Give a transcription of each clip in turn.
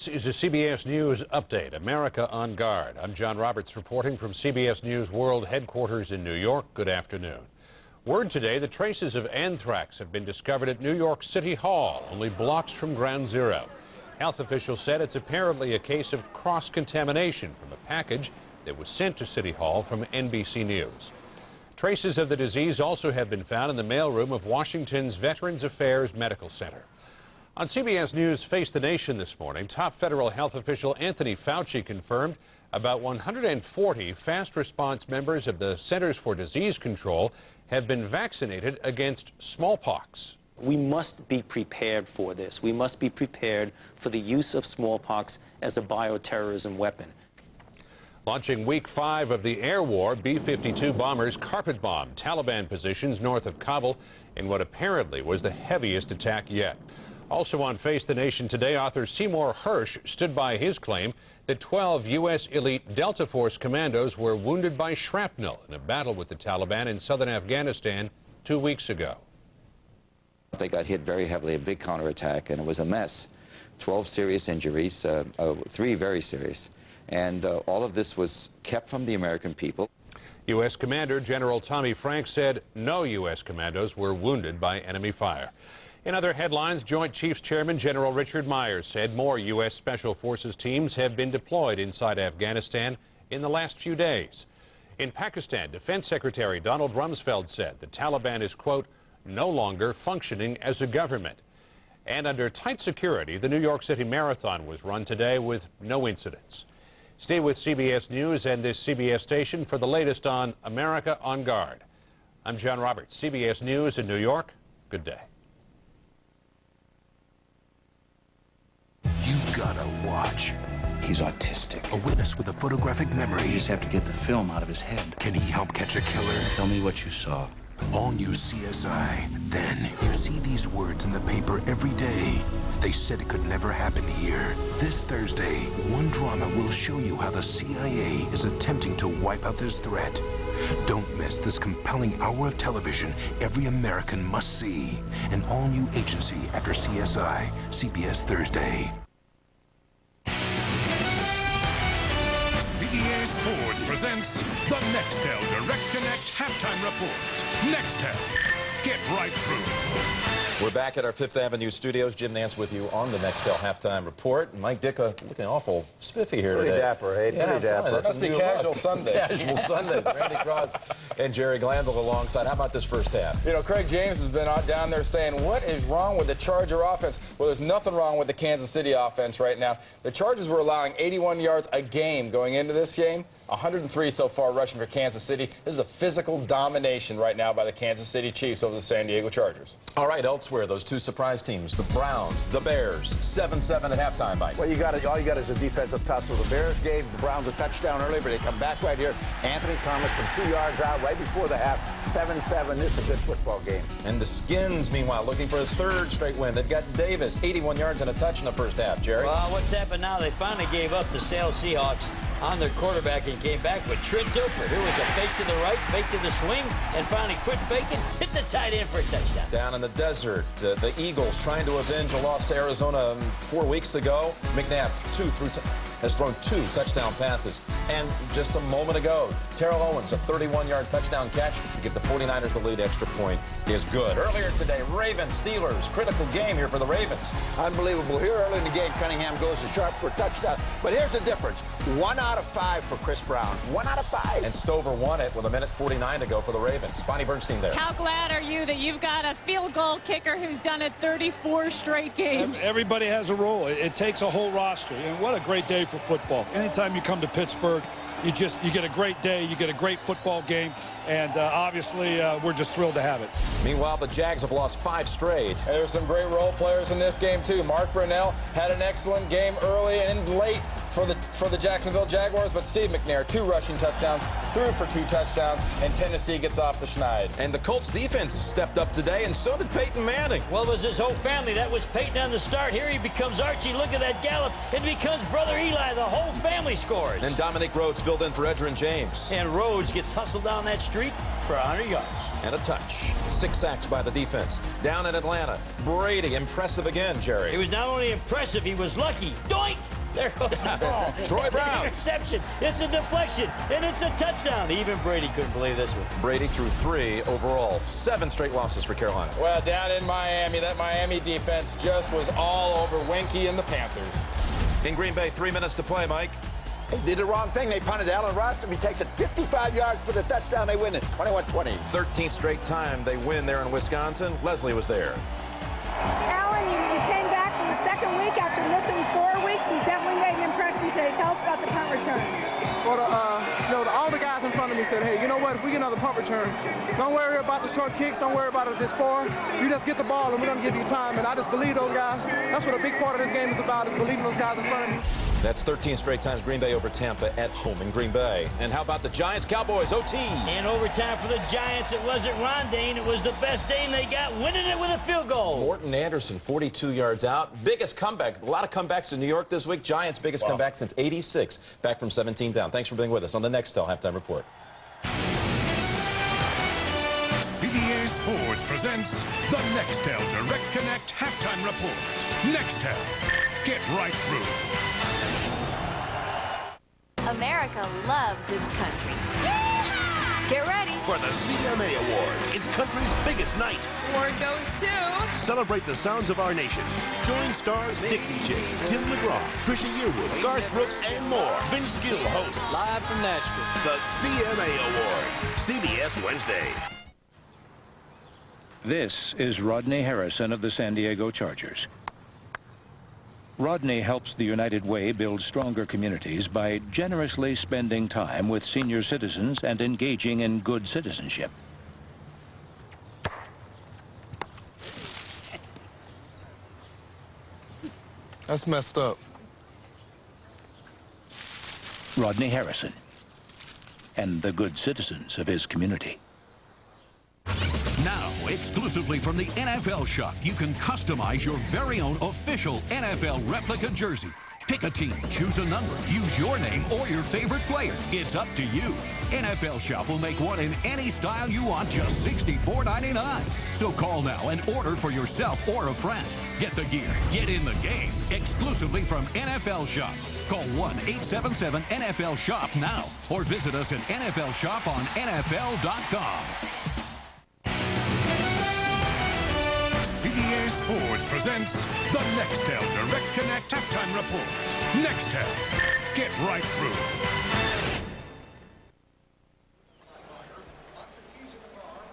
This is a CBS News update. America on guard. I'm John Roberts reporting from CBS News World Headquarters in New York. Good afternoon. Word today, the traces of anthrax have been discovered at New York City Hall, only blocks from Ground Zero. Health officials said it's apparently a case of cross-contamination from a package that was sent to City Hall from NBC News. Traces of the disease also have been found in the mailroom of Washington's Veterans Affairs Medical Center. On CBS News Face the Nation this morning, top federal health official Anthony Fauci confirmed about 140 fast response members of the Centers for Disease Control have been vaccinated against smallpox. We must be prepared for this. We must be prepared for the use of smallpox as a bioterrorism weapon. Launching week 5 of the air war, B-52 bombers carpet-bombed Taliban positions north of Kabul in what apparently was the heaviest attack yet. Also on Face the Nation today, author Seymour Hersh stood by his claim that 12 U.S. elite Delta Force commandos were wounded by shrapnel in a battle with the Taliban in southern Afghanistan 2 weeks ago. They got hit very heavily, a big counterattack, and it was a mess. 12 serious injuries, 3 very serious. And all of this was kept from the American people. U.S. Commander General Tommy Franks said no U.S. commandos were wounded by enemy fire. In other headlines, Joint Chiefs Chairman General Richard Myers said more U.S. Special Forces teams have been deployed inside Afghanistan in the last few days. In Pakistan, Defense Secretary Donald Rumsfeld said the Taliban is, quote, no longer functioning as a government. And under tight security, the New York City Marathon was run today with no incidents. Stay with CBS News and this CBS station for the latest on America on Guard. I'm John Roberts, CBS News in New York. Good day. You've got to watch. He's autistic. A witness with a photographic memory. You just have to get the film out of his head. Can he help catch a killer? Tell me what you saw. All new CSI. Then you see these words in the paper every day. They said it could never happen here. This Thursday, one drama will show you how the CIA is attempting to wipe out this threat. Don't miss this compelling hour of television every American must see. An all-new agency after CSI, CBS Thursday. CBS Sports presents the Nextel Direct Connect Halftime Report. Nextel, get right through. We're back at our Fifth Avenue studios. Jim Nance with you on the Nextel Halftime Report. Mike Ditka looking awful spiffy here Pretty today. Dapper, hey? Yeah, Pretty dapper. It Must be casual Sunday. Casual Sundays. Randy Cross and Jerry Glanville alongside. How about this first half? You know, Craig James has been out down there saying, what is wrong with the Charger offense? Well, there's nothing wrong with the Kansas City offense right now. The Chargers were allowing 81 yards a game going into this game. 103 so far rushing for Kansas City. This is a physical domination right now by the Kansas City Chiefs over the San Diego Chargers. All right, elsewhere, those two surprise teams, the Browns, the Bears, 7-7 at halftime, Mike. Well, all you got is a defense up top. So the Bears gave the Browns a touchdown early, but they come back right here. Anthony Thomas from 2 yards out right before the half. 7-7. This is a good football game. And the Skins, meanwhile, looking for a third straight win. They've got Davis, 81 yards and a touch in the first half. Jerry? Well, what's happened now, they finally gave up the Seattle Seahawks on their quarterback and came back with Trent Dilfer, who was a fake to the right, fake to the swing, and finally quit faking, hit the tight end for a touchdown. Down in the desert, the Eagles trying to avenge a loss to Arizona 4 weeks ago. McNabb has thrown 2 touchdown passes. And just a moment ago, Terrell Owens, a 31-yard touchdown catch to give the 49ers the lead. Extra point is good. Earlier today, Ravens, Steelers, critical game here for the Ravens. Unbelievable. Here early in the game, Cunningham goes to Sharp for a touchdown. But here's the difference. 1 out of 5 for Chris Brown. 1 out of 5. And Stover won it with 1:49 to go for the Ravens. Bonnie Bernstein there. How glad are you that you've got a field goal kicker who's done it 34 straight games? Everybody has a role. It takes a whole roster. And what a great day for football. Anytime you come to Pittsburgh, you get a great day, you get a great football game, and obviously we're just thrilled to have it. Meanwhile, the Jags have lost 5 straight. There were some great role players in this game too. Mark Brunell had an excellent game early and late for the Jacksonville Jaguars, but Steve McNair, 2 rushing touchdowns, threw for 2 touchdowns, and Tennessee gets off the schneid. And the Colts defense stepped up today, and so did Peyton Manning. Well, it was his whole family. That was Peyton on the start. Here he becomes Archie. Look at that gallop. It becomes Brother Eli. The whole family scores. And Dominic Rhodes filled in for Edgerrin James. And Rhodes gets hustled down that street for 100 yards. And a touch. 6 sacks by the defense. Down in Atlanta, Brady, impressive again, Jerry. He was not only impressive, he was lucky. Doink! There goes the ball. Troy Brown. Interception. It's a deflection, and it's a touchdown. Even Brady couldn't believe this one. Brady threw 3 overall. 7 straight losses for Carolina. Well, down in Miami, that Miami defense just was all over Winky and the Panthers. In Green Bay, 3 minutes to play, Mike. They did the wrong thing. They punted. Allen Rostam, he takes it 55 yards for the touchdown. They win it, 21-20. 13th straight time they win there in Wisconsin. Leslie was there. Allen, you came back for the second week after missing 4 weeks. You definitely made an impression today. Tell us about the punt return. Well, all the guys in front of me said, hey, you know what? If we get another punt return, don't worry about the short kicks. Don't worry about the score. You just get the ball, and we're going to give you time. And I just believe those guys. That's what a big part of this game is about, is believing those guys in front of me. That's 13 straight times Green Bay over Tampa at home in Green Bay. And how about the Giants, Cowboys, OT? And overtime for the Giants. It wasn't Ron Dane. It was the best Dane they got, winning it with a field goal. Morton Anderson, 42 yards out. Biggest comeback. A lot of comebacks in New York this week. Giants' biggest comeback since '86. Back from 17 down. Thanks for being with us on the Nextel Halftime Report. CBS Sports presents the Nextel Direct Connect Halftime Report. Nextel. Get right through. America loves its country. Get ready for the CMA Awards. It's country's biggest night. Award goes to... Celebrate the sounds of our nation. Join stars Dixie Chicks, Tim McGraw, Trisha Yearwood, Garth Brooks, and more. Vince Gill hosts. Live from Nashville. The CMA Awards. CBS Wednesday. This is Rodney Harrison of the San Diego Chargers. Rodney helps the United Way build stronger communities by generously spending time with senior citizens and engaging in good citizenship. That's messed up. Rodney Harrison and the good citizens of his community. Now, exclusively from the NFL Shop, you can customize your very own official NFL replica jersey. Pick a team, choose a number, use your name or your favorite player. It's up to you. NFL Shop will make one in any style you want, just $64.99. So call now and order for yourself or a friend. Get the gear, get in the game, exclusively from NFL Shop. Call 1-877-NFL-SHOP now or visit us at NFL Shop on NFL.com. CBS Sports presents the Nextel Direct Connect Halftime Report. Nextel. Get right through.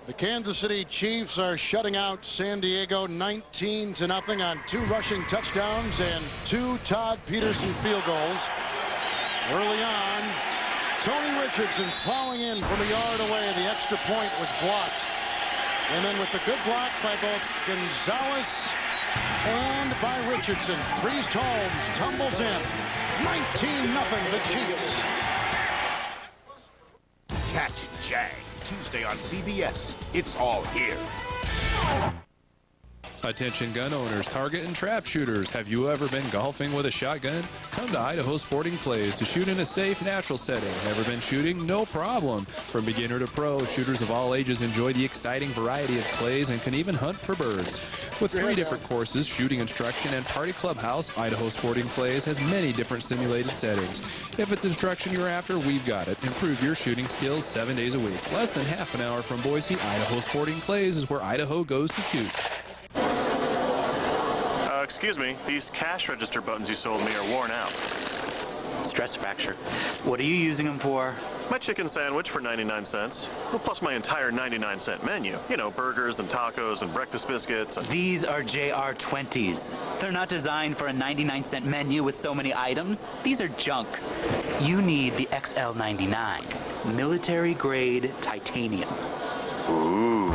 The Kansas City Chiefs are shutting out San Diego 19-0 on 2 rushing touchdowns and 2 Todd Peterson field goals. Early on, Tony Richardson plowing in from a yard away. The extra point was blocked. And then with the good block by both Gonzalez and by Richardson, Priest Holmes tumbles in. 19-0 the Chiefs. Catch Jag, Tuesday on CBS. It's all here. Attention gun owners, target and trap shooters. Have you ever been golfing with a shotgun? Come to Idaho Sporting Clays to shoot in a safe, natural setting. Never been shooting? No problem. From beginner to pro, shooters of all ages enjoy the exciting variety of clays and can even hunt for birds. With 3 different courses, shooting instruction, and party clubhouse, Idaho Sporting Clays has many different simulated settings. If it's instruction you're after, we've got it. Improve your shooting skills 7 days a week. Less than half an hour from Boise, Idaho Sporting Clays is where Idaho goes to shoot. Excuse me, these cash register buttons you sold me are worn out. Stress fracture. What are you using them for? My chicken sandwich for 99 cents. Well, plus my entire 99-cent menu. You know, burgers and tacos and breakfast biscuits. And... These are JR20s. They're not designed for a 99-cent menu with so many items. These are junk. You need the XL99, military-grade titanium. Ooh.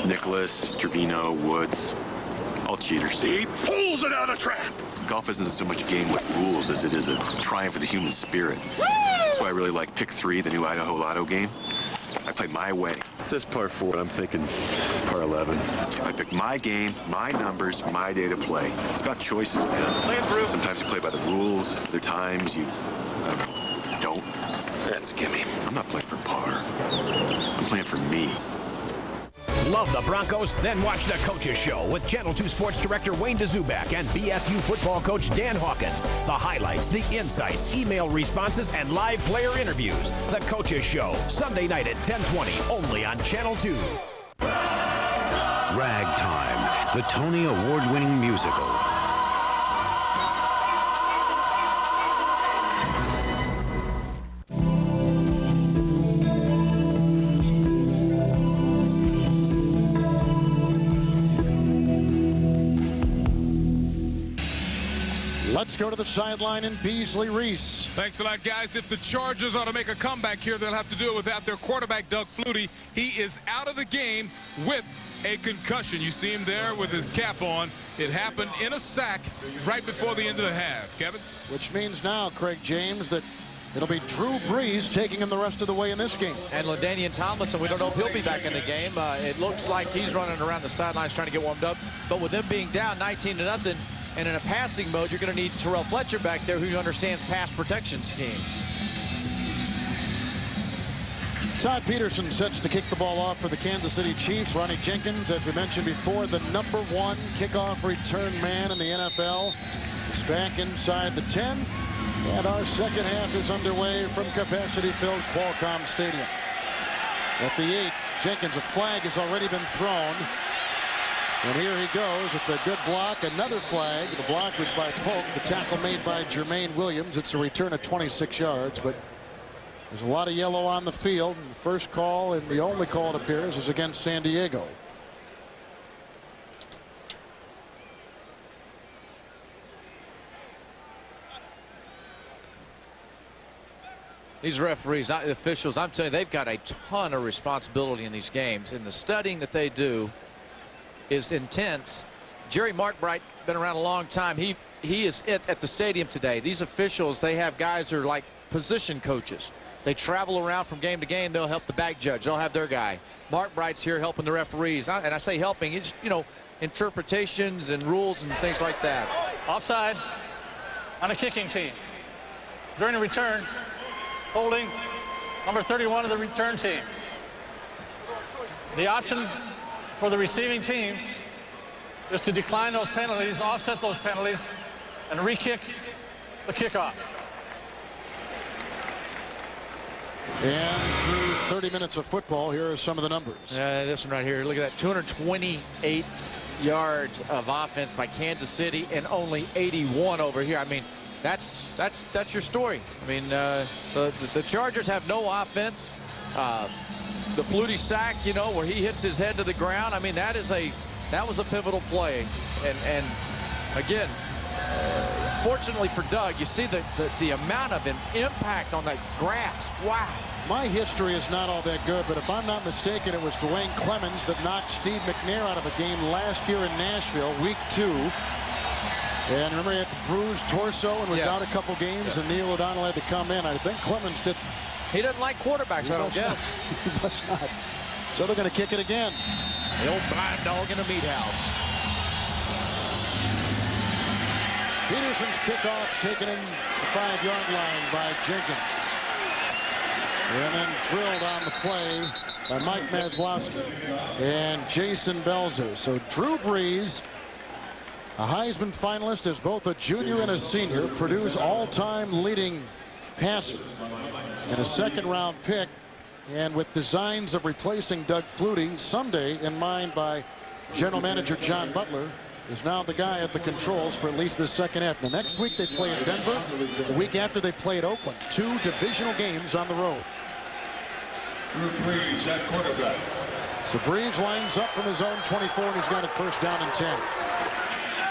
Nicholas, Trevino, Woods, all cheaters. He pulls it out of trap. Golf isn't so much a game with rules as it is a triumph of the human spirit. That's why I really like Pick 3, the new Idaho Lotto game. I play my way. It's just par 4, I'm thinking par 11. I pick my game, my numbers, my day to play. It's about choices, man. Playing through. Sometimes you play by the rules. Other times you, don't. That's a gimme. I'm not playing for par. I'm playing for me. Love the Broncos? Then watch The Coaches Show with Channel 2 Sports Director Wayne DeZubak and BSU football coach Dan Hawkins. The highlights, the insights, email responses, and live player interviews. The Coaches Show, Sunday night at 10:20, only on Channel 2. Ragtime, the Tony Award-winning musical. Let's go to the sideline in Beasley Reese. Thanks a lot, guys. If the Chargers are to make a comeback here, they'll have to do it without their quarterback, Doug Flutie. He is out of the game with a concussion. You see him there with his cap on. It happened in a sack right before the end of the half. Kevin? Which means now, Craig James, that it'll be Drew Brees taking him the rest of the way in this game. And LaDainian Tomlinson, we don't know if he'll be back in the game. It looks like he's running around the sidelines trying to get warmed up. But with them being down 19-0, and in a passing mode, you're going to need Terrell Fletcher back there who understands pass protection schemes. Todd Peterson sets to kick the ball off for the Kansas City Chiefs. Ronnie Jenkins, as we mentioned before, the #1 kickoff return man in the NFL, is back inside the 10. And our second half is underway from capacity-filled Qualcomm Stadium. At the 8, Jenkins, a flag has already been thrown. And here he goes with a good block. Another flag. The block was by Polk. The tackle made by Jermaine Williams. It's a return of 26 yards, but there's a lot of yellow on the field. And the first call and the only call, it appears, is against San Diego. These referees, not the officials, I'm telling you, they've got a ton of responsibility in these games. And the studying that they do is intense. Jerry Markbright, been around a long time. He is at the stadium today. These officials, they have guys who are like position coaches. They travel around from game to game. They'll help the back judge. They'll have their guy. Markbright's here helping the referees. And I say helping, it's, you know, interpretations and rules and things like that. Offside on a kicking team. During the return, holding number 31 of the return team. The option for the receiving team is to decline those penalties, offset those penalties, and re-kick the kickoff. And through 30 minutes of football, here are some of the numbers. This one right here, look at that, 228 yards of offense by Kansas City and only 81 over here. I mean, that's your story. I mean, the Chargers have no offense. The Flutie sack, you know, where he hits his head to the ground. I mean, that was a pivotal play. And again, fortunately for Doug, you see the amount of impact on that grass. Wow. My history is not all that good, but if I'm not mistaken, it was Dwayne Clemens that knocked Steve McNair out of a game last year in Nashville, week 2. And remember, he had the bruised torso and was out a couple games, and Neil O'Donnell had to come in. I think Clemens did. He doesn't like quarterbacks, I don't guess. He must not. So they're going to kick it again. The old blind dog in a meat house. Peterson's kickoff's taken in the 5-yard line by Jenkins. And then drilled on the play by Mike Maslowski and Jason Belzer. So Drew Brees, a Heisman finalist as both a junior and a senior, Purdue's all-time leading passer, and a second-round pick, and with designs of replacing Doug Flutie someday in mind by general manager John Butler, is now the guy at the controls for at least the second half. The next week they play in Denver. The week after they play at Oakland. 2 divisional games on the road. Drew Brees at quarterback. So Brees lines up from his own 24, and he's got it first down and 10.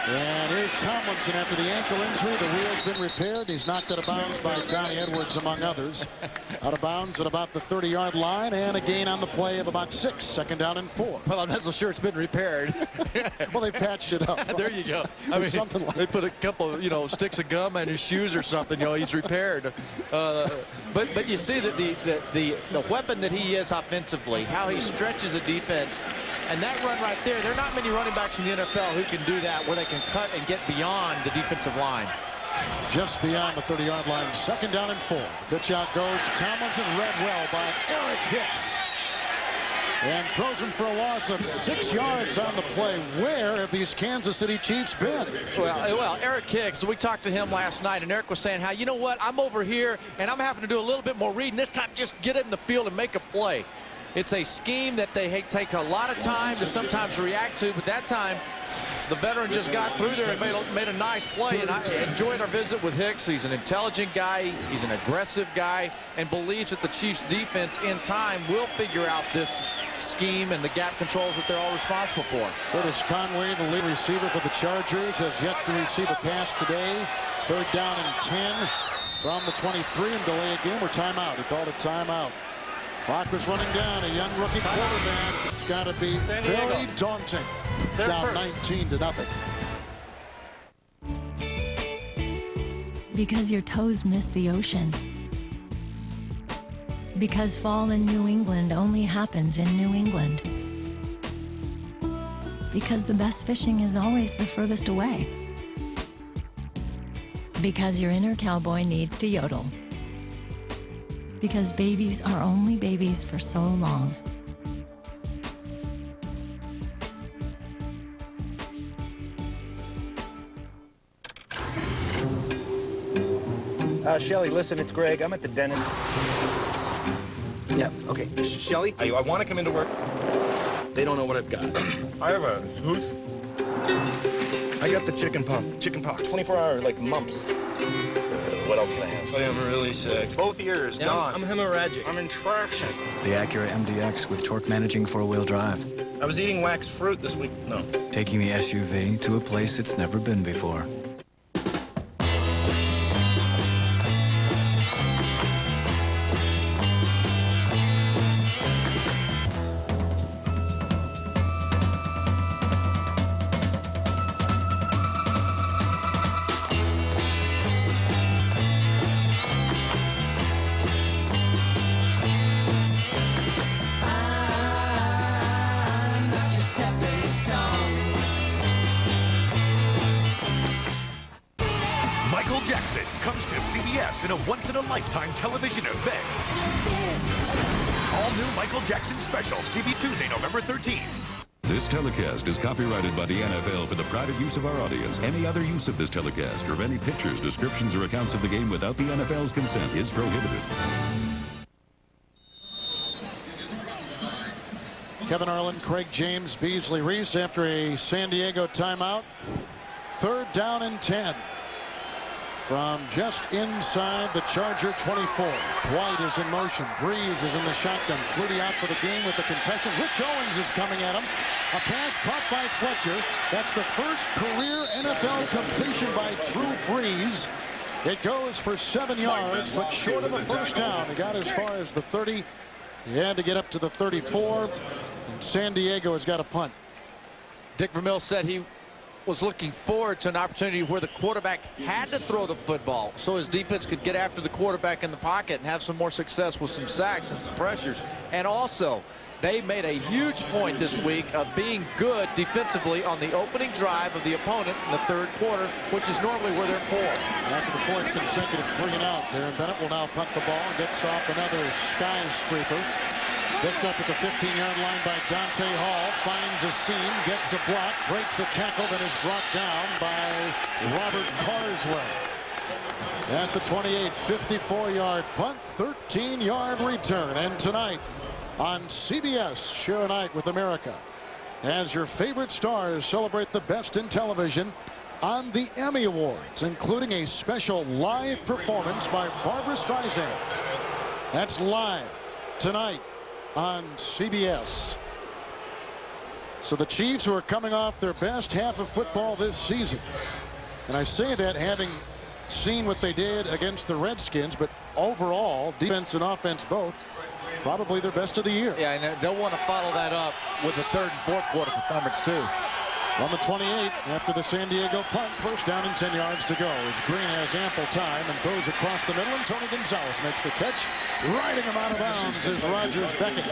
And here's Tomlinson after the ankle injury. The wheel's been repaired. He's knocked out of bounds by Donnie Edwards, among others. Out of bounds at about the 30-yard line, and a gain on the play of about 6. Second down and 4. Well, I'm not so sure it's been repaired. Well, they patched it up. There you go. I mean, something like they put a couple of, you know, sticks of gum on his shoes or something. You know, he's repaired. But you see that the weapon that he is offensively, how he stretches a defense. And that run right there, there are not many running backs in the NFL who can do that, where they can cut and get beyond the defensive line. Just beyond the 30-yard line. Second down and 4. Pitch out goes Tomlinson, read well by Eric Hicks. and throws him for a loss of 6 yards on the play. Where have these Kansas City Chiefs been? Well, Eric Hicks, we talked to him last night, and Eric was saying how, you know what, I'm over here, and I'm having to do a little bit more reading. This time, just get it in the field and make a play. It's a scheme that they take a lot of time to sometimes react to, but that time, the veteran just got through there and made a nice play, and I enjoyed our visit with Hicks. He's an intelligent guy, he's an aggressive guy, and believes that the Chiefs defense in time will figure out this scheme and the gap controls that they're all responsible for. Curtis Conway, the lead receiver for the Chargers, has yet to receive a pass today. 3rd down and 10 from the 23 and delay a game or timeout. He called a timeout. Clock was running down. A young rookie quarterback. It's got to be very daunting. Down 19-0. Because your toes miss the ocean. Because fall in New England only happens in New England. Because the best fishing is always the furthest away. Because your inner cowboy needs to yodel. Because babies are only babies for so long. Shelly, listen, it's Greg. I'm at the dentist. Yeah, okay. Shelly, I want to come into work. They don't know what I've got. I have a tooth. I got the chicken pox. 24-hour, like, mumps. What else can I have? I am really sick. Both ears, gone. I'm hemorrhagic. I'm in traction. The Acura MDX with torque managing 4-wheel drive. I was eating waxed fruit this week. No. Taking the SUV to a place it's never been before. Michael Jackson comes to CBS in a once-in-a-lifetime television event. All new Michael Jackson special, CBS Tuesday, November 13th. This telecast is copyrighted by the NFL for the private use of our audience. Any other use of this telecast or of any pictures, descriptions, or accounts of the game without the NFL's consent is prohibited. Kevin Arlen, Craig James, Beasley Reese after a San Diego timeout. 3rd down and 10. From just inside the Charger 24. White is in motion. Brees is in the shotgun. Flutie out for the game with the concussion. Rich Owens is coming at him. A pass caught by Fletcher. That's the first career NFL completion by Drew Brees. It goes for 7 yards, but short of a first down. He got as far as the 30. He had to get up to the 34. And San Diego has got a punt. Dick Vermeil said he was looking forward to an opportunity where the quarterback had to throw the football so his defense could get after the quarterback in the pocket and have some more success with some sacks and some pressures. And also, they made a huge point this week of being good defensively on the opening drive of the opponent in the 3rd quarter, which is normally where they're poor. After the 4th consecutive 3-and-out, Darren Bennett will now punt the ball, gets off another skyscraper. Picked up at the 15-yard line by Dante Hall, finds a seam, gets a block, breaks a tackle, then is brought down by Robert Carswell. At the 28, 54-yard punt, 13-yard return. And tonight on CBS, share a night with America as your favorite stars celebrate the best in television on the Emmy Awards, including a special live performance by Barbra Streisand. That's live tonight on CBS. So the Chiefs, who are coming off their best half of football this season, and I say that having seen what they did against the Redskins, but overall, defense and offense both, probably their best of the year. Yeah, and they'll want to follow that up with the 3rd and 4th quarter performance too. On the 28, after the San Diego punt, 1st down and 10 yards to go. As Green has ample time and throws across the middle, and Tony Gonzalez makes the catch. Riding him out of bounds is Rogers Beckett.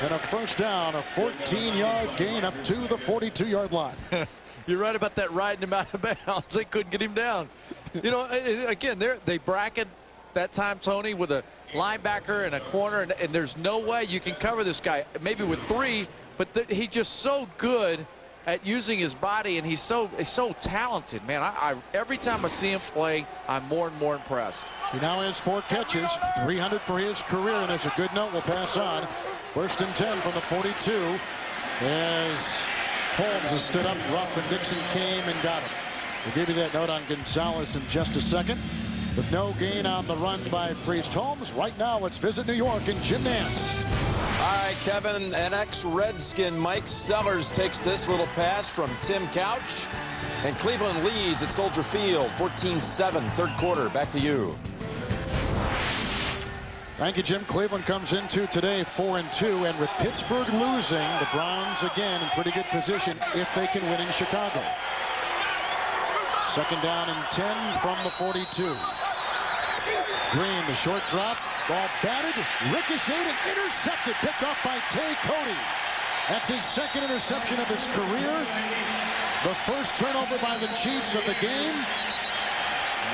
And a 1st down, a 14-yard gain up to the 42-yard line. You're right about that, riding him out of bounds. They couldn't get him down. You know, again, they bracket that time, Tony, with a linebacker and a corner, and there's no way you can cover this guy. Maybe with 3, but he's just so good at using his body, and he's so talented, man. Every time I see him play, I'm more and more impressed. He now has 4 catches, 300 for his career, and there's a good note we'll pass on. First and 10 from the 42 as Holmes has stood up rough, and Dixon came and got him. We'll give you that note on Gonzalez in just a second. With no gain on the run by Priest. Holmes. Right now, let's visit New York and Jim Nance. All right, Kevin, an ex-Redskin Mike Sellers takes this little pass from Tim Couch. And Cleveland leads at Soldier Field, 14-7, third quarter. Back to you. Thank you, Jim. Cleveland comes into today 4-2, and with Pittsburgh losing, the Browns again in pretty good position if they can win in Chicago. Second down and 10 from the 42. Green, the short drop, ball batted, ricocheted, and intercepted, picked off by Tay Cody. That's his second interception of his career. The first turnover by the Chiefs of the game.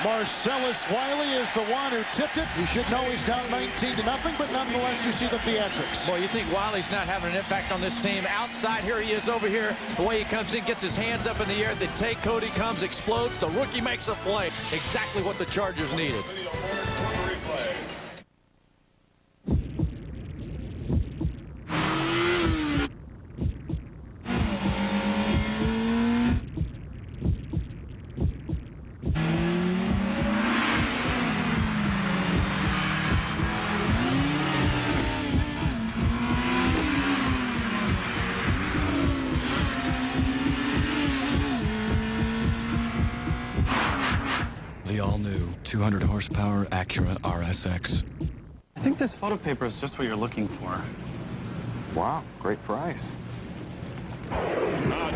Marcellus Wiley is the one who tipped it. You should know he's down 19-0, but nonetheless, you see the theatrics. Boy, you think Wiley's not having an impact on this team. Outside, here he is over here. The way he comes in, gets his hands up in the air. Then Tay Cody comes, explodes. The rookie makes a play. Exactly what the Chargers needed. The all-new 200 horsepower Acura RSX. I think this photo paper is just what you're looking for. Wow, great price.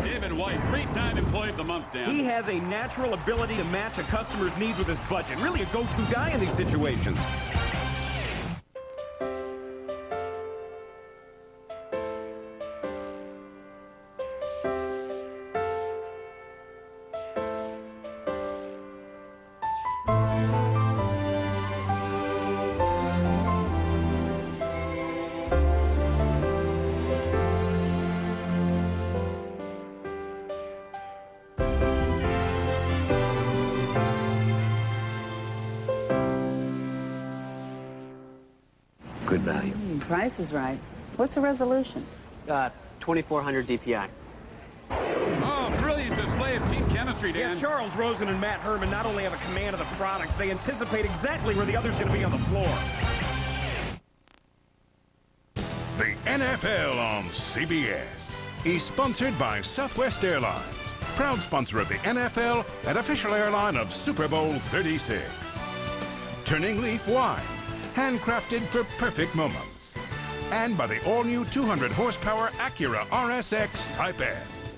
David White, 3-time Employee of the Month, Dan. He has a natural ability to match a customer's needs with his budget. Really a go-to guy in these situations. Good value. Price is right. What's the resolution? 2400 DPI. Oh, brilliant display of team chemistry, Dan. Yeah, Charles Rosen and Matt Herman not only have a command of the products, they anticipate exactly where the other's going to be on the floor. The NFL on CBS is sponsored by Southwest Airlines, proud sponsor of the NFL and official airline of Super Bowl 36. Turning Leaf Wine, handcrafted for perfect moments. And by the all-new 200 horsepower Acura RSX Type S.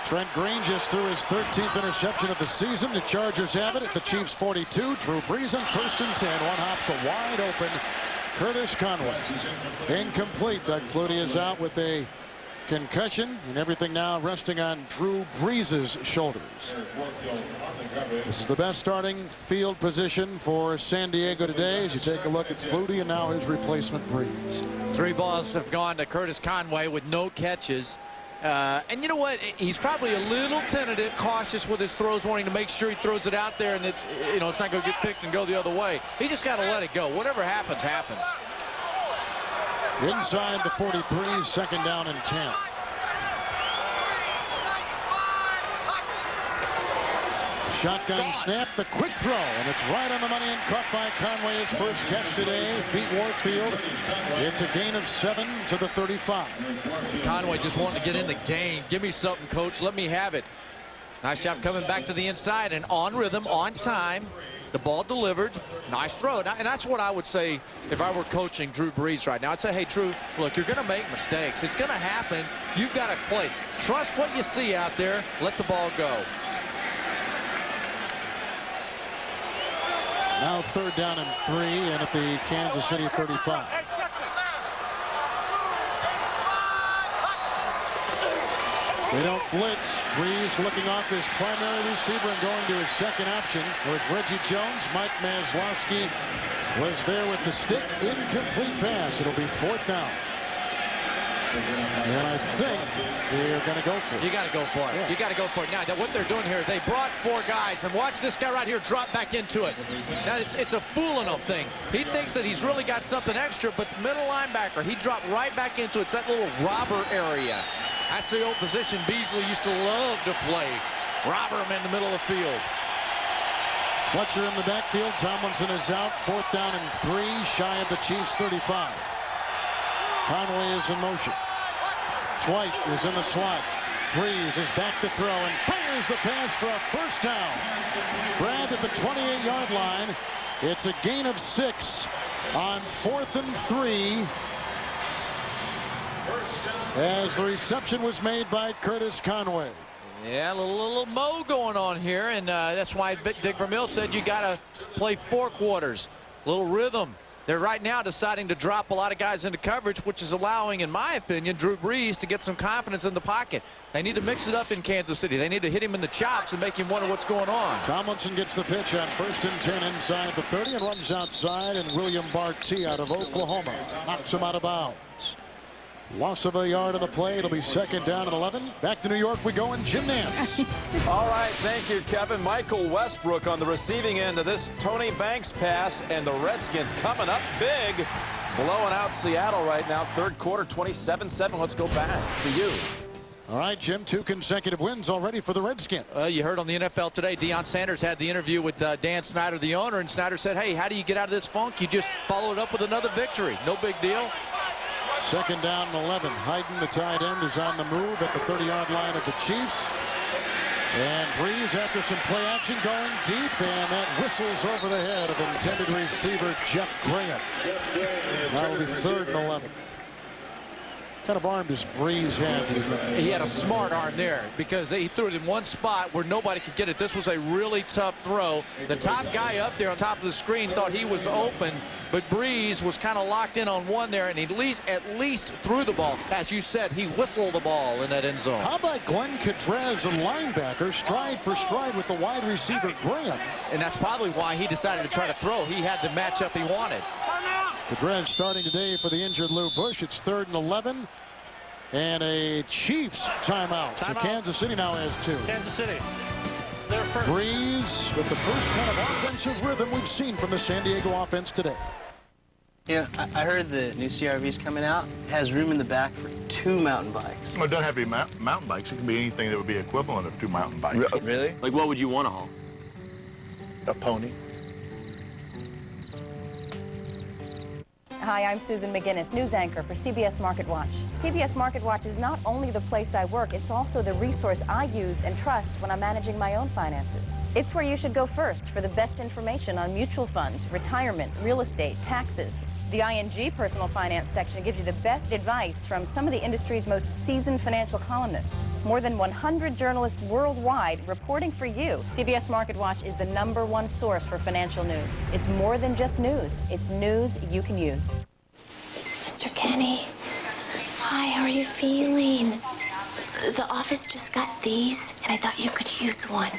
Trent Green just threw his 13th interception of the season. The Chargers have it at the Chiefs 42. Drew Brees on first and 10. One hops a wide open Curtis Conway. Incomplete. Doug Flutie is out with a concussion, and everything now resting on Drew Brees' shoulders. This is the best starting field position for San Diego today. As you take a look, it's Flutie and now his replacement Brees. 3 balls have gone to Curtis Conway with no catches. And you know what? He's probably a little tentative, cautious with his throws, wanting to make sure he throws it out there and that, you know, it's not going to get picked and go the other way. He just got to let it go. Whatever happens, happens. Inside the 43, second down and 10. Shotgun snap, the quick throw, and it's right on the money and caught by Conway. His first catch today, beat Warfield. It's a gain of 7 to the 35. Conway just wanting to get in the game. Give me something, coach. Let me have it. Nice job coming back to the inside and on rhythm, on time. The ball delivered. Nice throw. And that's what I would say if I were coaching Drew Brees right now. I'd say, hey, Drew, look, you're going to make mistakes. It's going to happen. You've got to play. Trust what you see out there. Let the ball go. Now third down and 3, and at the Kansas City 35. They don't blitz. Brees looking off his primary receiver and going to his second option. There's Reggie Jones. Mike Maslowski was there with the stick. Incomplete pass. It'll be 4th down. And I think they're going to go for it. You got to go for it. Yeah. You got to go for it. Now, what they're doing here, they brought 4 guys, and watch this guy right here drop back into it. Now, it's a fooling him thing. He thinks that he's really got something extra, but middle linebacker, he dropped right back into it. It's that little robber area. That's the old position Beasley used to love to play. Robber him in the middle of the field. Fletcher in the backfield. Tomlinson is out. 4th down and 3, shy of the Chiefs' 35. Conway is in motion. Dwight is in the slot. Brees is back to throw and fires the pass for a 1st down. Grabbed at the 28-yard line. It's a gain of 6 on 4th and 3. As the reception was made by Curtis Conway. Yeah, a little mo going on here, and that's why Dick Vermeil said you got to play 4 quarters. A little rhythm. They're right now deciding to drop a lot of guys into coverage, which is allowing, in my opinion, Drew Brees to get some confidence in the pocket. They need to mix it up in Kansas City. They need to hit him in the chops and make him wonder what's going on. Tomlinson gets the pitch on 1st and 10 inside the 30 and runs outside, and William Barty out of Oklahoma knocks him out of bounds. Loss of a yard on the play. It'll be 2nd down and 11. Back to New York we go in Jim Nance. All right, thank you, Kevin. Michael Westbrook on the receiving end of this Tony Banks pass, and the Redskins coming up big, blowing out Seattle right now. 3rd quarter, 27-7. Let's go back to you. All right, Jim, 2 consecutive wins already for the Redskins. You heard on the NFL today, Deion Sanders had the interview with Dan Snyder, the owner, and Snyder said, hey, how do you get out of this funk? You just follow it up with another victory. No big deal. 2nd down and 11. Hayden, the tight end, is on the move at the 30-yard line of the Chiefs. And Brees, after some play action, going deep, and that whistles over the head of intended receiver Jeff Graham. That'll be 3rd and 11. What kind of arm does Brees have? He had a smart arm there because he threw it in one spot where nobody could get it. This was a really tough throw. The top guy up there on top of the screen thought he was open, but Brees was kind of locked in on one there, and he at least threw the ball. As you said, he whistled the ball in that end zone. How about Glenn Cadrez, a linebacker, stride for stride with the wide receiver Graham? And that's probably why he decided to try to throw. He had the matchup he wanted. Cadrez starting today for the injured Lou Bush. It's 3rd and 11. And a Chiefs timeout. So Kansas City now has 2. Kansas City. They're first. Brees with the first kind of offensive rhythm we've seen from the San Diego offense today. Yeah, I heard the new CRV's coming out. It has room in the back for 2 mountain bikes. Well, it doesn't have to be mountain bikes. It can be anything that would be equivalent of 2 mountain bikes. Really? Like, what would you want to haul? A pony. Hi, I'm Susan McGinnis, news anchor for CBS Market Watch. CBS Market Watch is not only the place I work, it's also the resource I use and trust when I'm managing my own finances. It's where you should go first for the best information on mutual funds, retirement, real estate, taxes. The ING Personal Finance section gives you the best advice from some of the industry's most seasoned financial columnists. More than 100 journalists worldwide reporting for you. CBS Market Watch is the #1 source for financial news. It's more than just news. It's news you can use. Mr. Kenny, hi, how are you feeling? The office just got these, and I thought you could use one.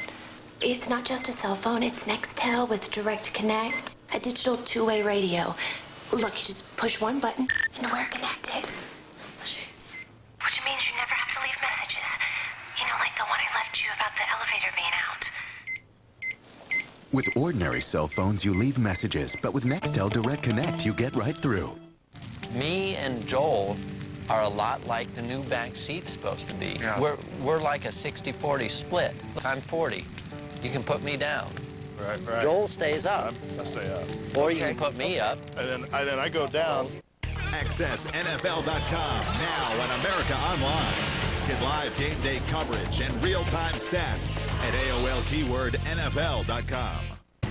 It's not just a cell phone, it's Nextel with Direct Connect, a digital 2-way radio. Look, you just push one button and we're connected. Which means you never have to leave messages. You know, like the one I left you about the elevator being out. With ordinary cell phones, you leave messages, but with Nextel Direct Connect, you get right through. Me and Joel are a lot like the new back seat's supposed to be. Yeah. We're like a 60-40 split. I'm 40. You can put me down. Right. Joel stays up. I stay up. Or you can put me up. And then I go down. Access NFL.com now on America Online. Get live game day coverage and real-time stats at AOL keyword NFL.com.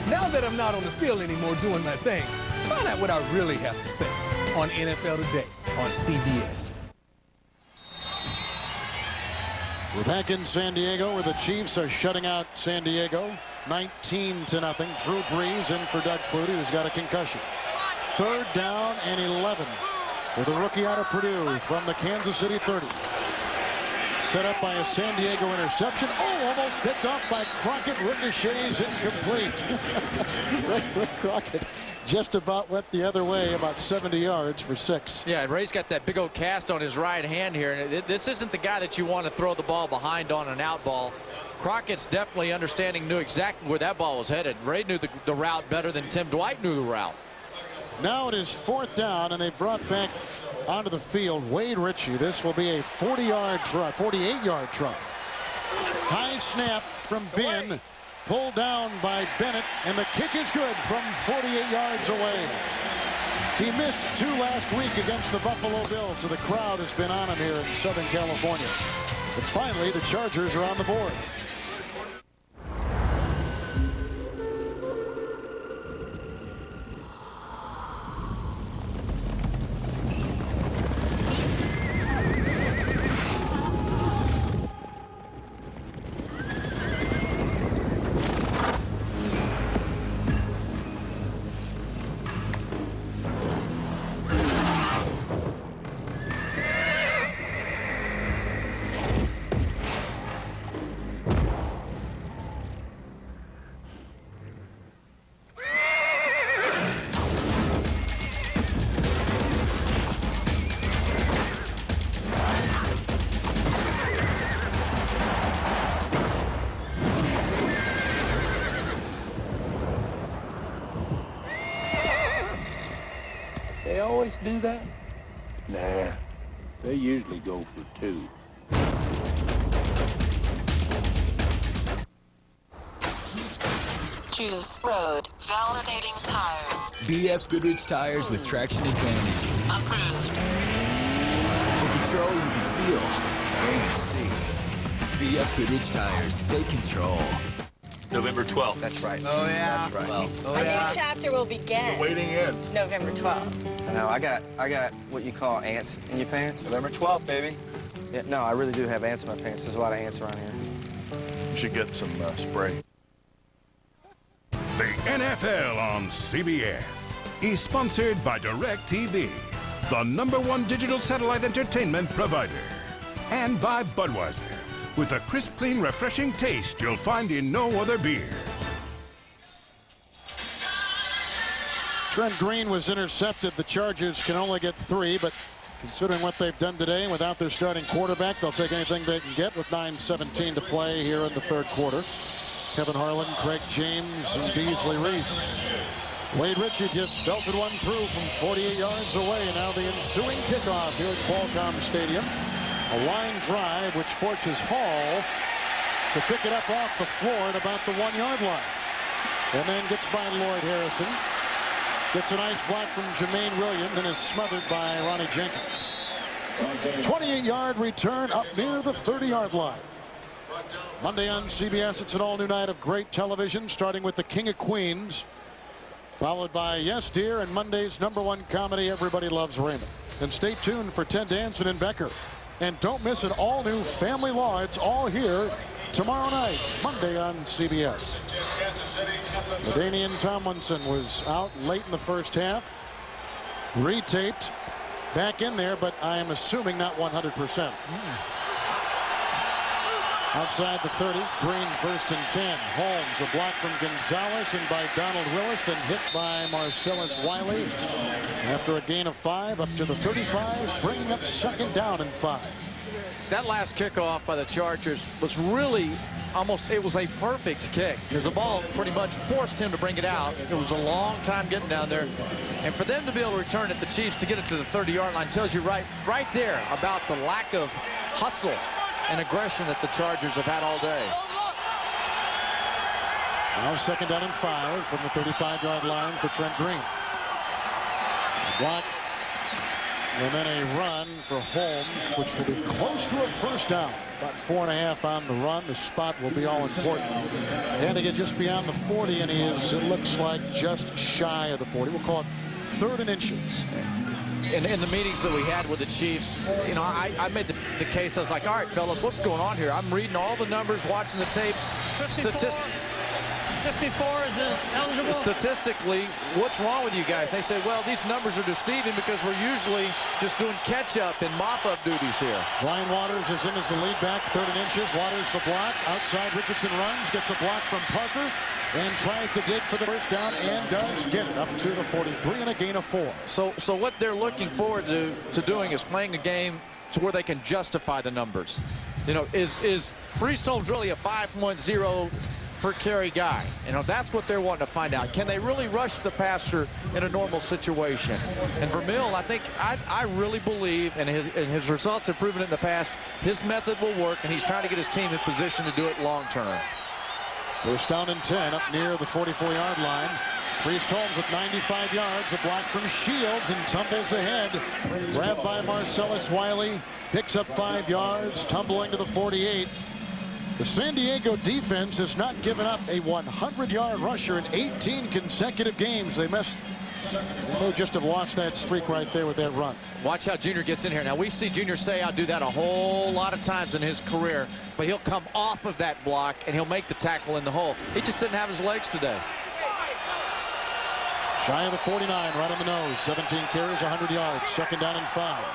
Now that I'm not on the field anymore doing my thing, find out what I really have to say on NFL Today on CBS. We're back in San Diego where the Chiefs are shutting out San Diego 19-0. Drew Brees in for Doug Flutie, who's got a concussion. 3rd down and 11 with a rookie out of Purdue from the Kansas City 30. Set up by a San Diego interception. Oh, almost picked off by Crockett. Ricochets incomplete. Ray Crockett just about went the other way, about 70 yards for 6. Yeah, and Ray's got that big old cast on his right hand here. And this isn't the guy that you want to throw the ball behind on an out ball. Crockett's definitely knew exactly where that ball was headed. Ray knew the route better than Tim Dwight knew the route. Now it is 4th down, and they brought back onto the field Wade Ritchie. This will be a 48-yard try. High snap from Ben, pulled down by Bennett, and the kick is good from 48 yards away. He missed 2 last week against the Buffalo Bills, so the crowd has been on him here in Southern California. But finally, the Chargers are on the board. They always do that? Nah, they usually go for 2. Juice Road. Validating tires. BF Goodrich tires with traction advantage. Approved. For control you can feel, or you can see. BF Goodrich tires, take control. November 12th. That's right. Oh, yeah. That's right. Well, Oh, a yeah. new chapter will begin. The waiting in. November 12th. No, I got what you call ants in your pants. November 12th, baby. Yeah, no, I really do have ants in my pants. There's a lot of ants around here. You should get some spray. The NFL on CBS is sponsored by DirecTV, the #1 digital satellite entertainment provider, and by Budweiser, with a crisp, clean, refreshing taste you'll find in no other beer. Trent Green was intercepted. The Chargers can only get 3, but considering what they've done today without their starting quarterback, they'll take anything they can get with 9:17 to play here in the 3rd quarter. Kevin Harlan, Craig James, and Beasley Reese. Wade Ritchie just belted one through from 48 yards away. And now the ensuing kickoff here at Qualcomm Stadium. A line drive which forces Hall to pick it up off the floor at about the 1-yard line. And then gets by Lloyd Harrison. Gets a nice block from Jermaine Williams and is smothered by Ronnie Jenkins. 28-yard return up near the 30-yard line. Monday on CBS, it's an all-new night of great television, starting with The King of Queens, followed by Yes Dear and Monday's #1 comedy, Everybody Loves Raymond. And stay tuned for Ted Danson and Becker. And don't miss an all-new Family Law. It's all here tomorrow night, Monday on CBS. LaDainian Tomlinson was out late in the first half. Retaped. Back in there, but I am assuming not 100%. Outside the 30, Green 1st and 10. Holmes, a block from Gonzalez and by Donald Willis, then hit by Marcellus Wiley. After a gain of 5, up to the 35, bringing up 2nd down and 5. That last kickoff by the Chargers was really it was a perfect kick because the ball pretty much forced him to bring it out. It was a long time getting down there. And for them to be able to return it, the Chiefs to get it to the 30-yard line tells you right there about the lack of hustle and aggression that the Chargers have had all day. Now 2nd down and 5 from the 35-yard line for Trent Green. A block and then a run for Holmes, which will be close to a 1st down. About 4.5 on the run. The spot will be all important. And to get just beyond the 40, and he is, it looks like, just shy of the 40. We'll call it 3rd and inches. In the meetings that we had with the Chiefs, you know, I made the case. I was like, all right, fellas, what's going on here? I'm reading all the numbers, watching the tapes, statistics. 54 is eligible. Statistically, what's wrong with you guys? They say, well, these numbers are deceiving because we're usually just doing catch-up and mop-up duties here. Brian Waters is in as the lead back, 3rd and inches. Waters the block. Outside, Richardson runs, gets a block from Parker, and tries to dig for the first down, and does get it up to the 43 and a gain of 4. So what they're looking forward to doing is playing a game to where they can justify the numbers. You know, is Brees Holmes really a 5.0 per carry guy? You know, that's what they're wanting to find out. Can they really rush the passer in a normal situation? And Vermeil, I think, I really believe, and his results have proven it in the past, his method will work, and he's trying to get his team in position to do it long term. First down and 10 up near the 44-yard line. Brees Holmes with 95 yards, a block from Shields, and tumbles ahead. Grabbed by Marcellus Wiley, picks up 5 yards, tumbling to the 48. The San Diego defense has not given up a 100-yard rusher in 18 consecutive games. They may just have lost that streak right there with that run. Watch how Junior gets in here. Now, we see Junior Seau do that a whole lot of times in his career, but he'll come off of that block, and he'll make the tackle in the hole. He just didn't have his legs today. Shy of the 49, right on the nose. 17 carries, 100 yards. 2nd down and 5.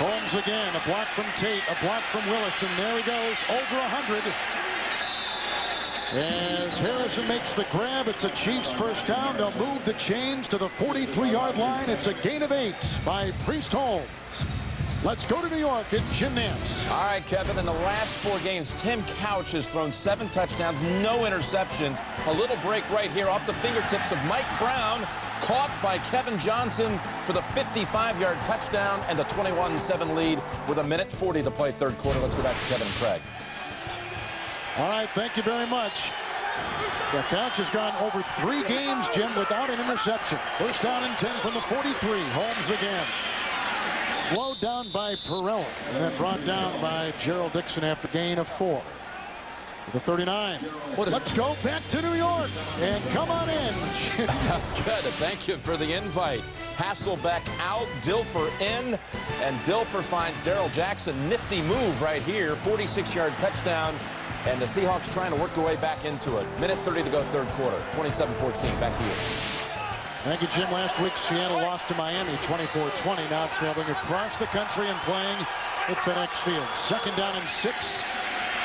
Holmes again, a block from Tate, a block from Willis, and there he goes, over 100. As Harrison makes the grab, it's a Chiefs first down. They'll move the chains to the 43-yard line. It's a gain of 8 by Priest Holmes. Let's go to New York at Jim Nance. All right, Kevin, in the last 4 games, Tim Couch has thrown 7 touchdowns, no interceptions. A little break right here off the fingertips of Mike Brown, caught by Kevin Johnson for the 55-yard touchdown and the 21-7 lead with 1:40 to play 3rd quarter. Let's go back to Kevin and Craig. All right, thank you very much. The Couch has gone over 3 games, Jim, without an interception. First down and 10 from the 43. Holmes again. Slowed down by Perrella, and then brought down by Gerald Dixon after gain of 4. The 39. Let's go back to New York and come on in. Good. Thank you for the invite. Hasselbeck out, Dilfer in, and Dilfer finds Darrell Jackson. Nifty move right here. 46-yard touchdown, and the Seahawks trying to work their way back into it. 1:30 to go 3rd quarter. 27-14. Back to you. Thank you, Jim. Last week, Seattle lost to Miami 24-20. Now traveling across the country and playing at FedEx Field. 2nd down and 6.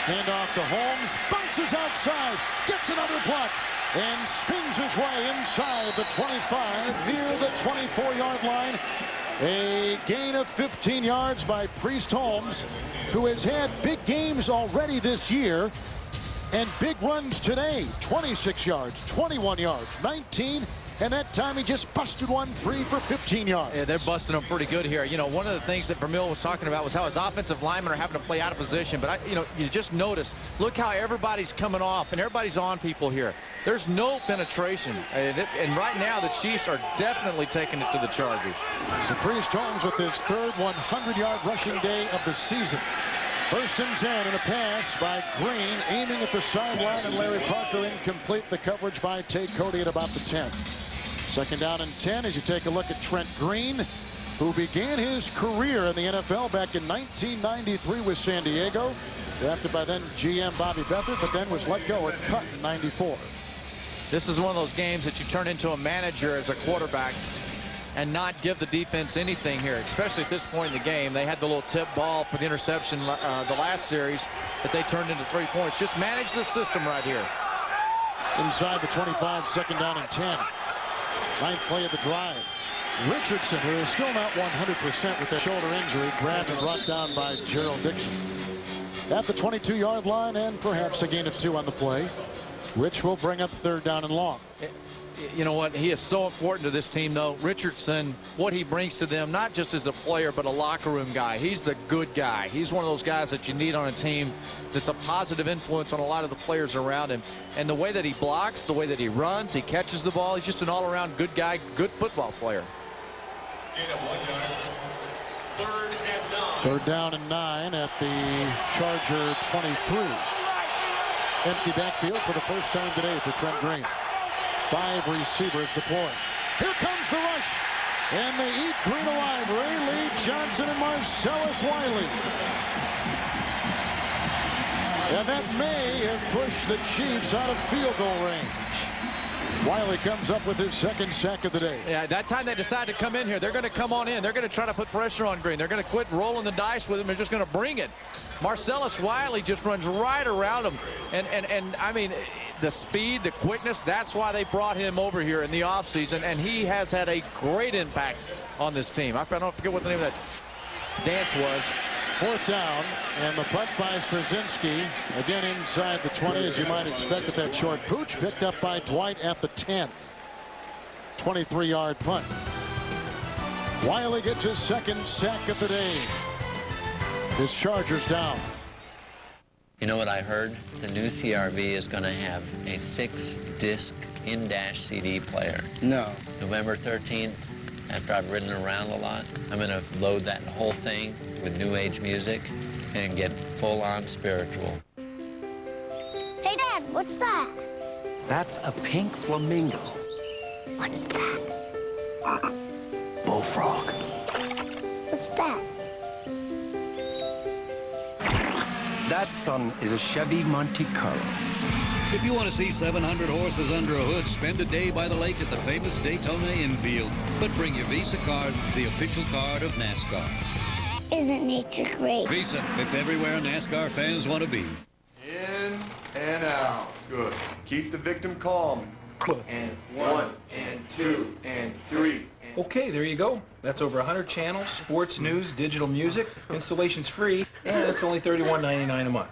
Hand off to Holmes. Bounces outside. Gets another block. And spins his way inside the 25 near the 24-yard line. A gain of 15 yards by Priest Holmes, who has had big games already this year. And big runs today. 26 yards, 21 yards, 19. And that time he just busted one free for 15 yards. Yeah, they're busting them pretty good here. You know, one of the things that Vermeil was talking about was how his offensive linemen are having to play out of position. But, you just notice, look how everybody's coming off and everybody's on people here. There's no penetration. And right now the Chiefs are definitely taking it to the Chargers. So Priest Holmes with his 3rd 100-yard rushing day of the season. 1st and 10 and a pass by Green, aiming at the sideline, and Larry Parker incomplete. The coverage by Tate Cody at about the 10. 2nd down and 10 as you take a look at Trent Green, who began his career in the NFL back in 1993 with San Diego. Drafted by then GM Bobby Beathard, but then was let go and cut in 94. This is one of those games that you turn into a manager as a quarterback and not give the defense anything here, especially at this point in the game. They had the little tip ball for the interception the last series that they turned into 3 points. Just manage the system right here. Inside the 25, 2nd down and 10. 9th play of the drive. Richardson, who is still not 100% with that shoulder injury, grabbed and brought down by Gerald Dixon. At the 22-yard line, and perhaps a gain of 2 on the play, which will bring up 3rd down and long. You know what? He is so important to this team, though. Richardson, what he brings to them, not just as a player, but a locker room guy. He's the good guy. He's one of those guys that you need on a team that's a positive influence on a lot of the players around him. And the way that he blocks, the way that he runs, he catches the ball, he's just an all-around good guy, good football player. 3rd down and 9 at the Charger 23. Empty backfield for the first time today for Trent Green. 5 receivers deployed. Here comes the rush. And they eat Green alive. Ray Lee Johnson and Marcellus Wiley. And that may have pushed the Chiefs out of field goal range. Wiley comes up with his second sack of the day. Yeah, that time they decide to come in here, they're going to come on in. They're going to try to put pressure on Green. They're going to quit rolling the dice with him. They're just going to bring it. Marcellus Wiley just runs right around him. And I mean, the speed, the quickness, that's why they brought him over here in the offseason. And he has had a great impact on this team. I don't forget what the name of that dance was. Fourth down, and the punt by Straczynski. Again inside the 20, as you might expect with that short pooch. Picked up by Dwight at the 10. 23-yard punt. Wiley gets his second sack of the day. His Chargers down. You know what I heard? The new CRV is going to have a 6-disc in-dash CD player. No. November 13th, after I've ridden around a lot, I'm going to load that whole thing with new age music and get full-on spiritual. Hey, Dad, what's that? That's a pink flamingo. What's that? Bullfrog. What's that? That, son, is a Chevy Monte Carlo. If you want to see 700 horses under a hood, spend a day by the lake at the famous Daytona infield. But bring your Visa card, the official card of NASCAR. Isn't nature great? Visa, it's everywhere NASCAR fans want to be. In and out. Good. Keep the victim calm. And 1, and 2, and 3. Okay, there you go. That's over 100 channels, sports, news, digital music. Installation's free, and it's only $31.99 a month.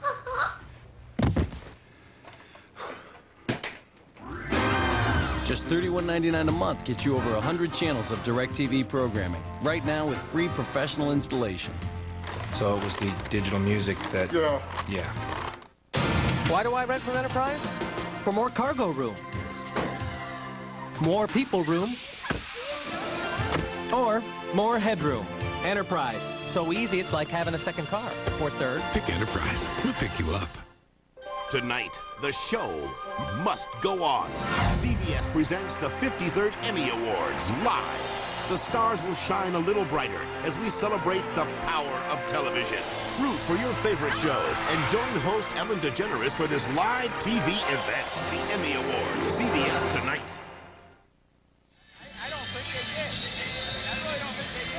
Just $31.99 a month gets you over 100 channels of DirecTV programming. Right now with free professional installation. So it was the digital music that... Yeah. Why do I rent from Enterprise? For more cargo room. More people room. Or more headroom. Enterprise. So easy, it's like having a second car. Or third. Pick Enterprise. We'll pick you up. Tonight, the show must go on. CBS presents the 53rd Emmy Awards live. The stars will shine a little brighter as we celebrate the power of television. Root for your favorite shows and join host Ellen DeGeneres for this live TV event. The Emmy Awards, CBS tonight.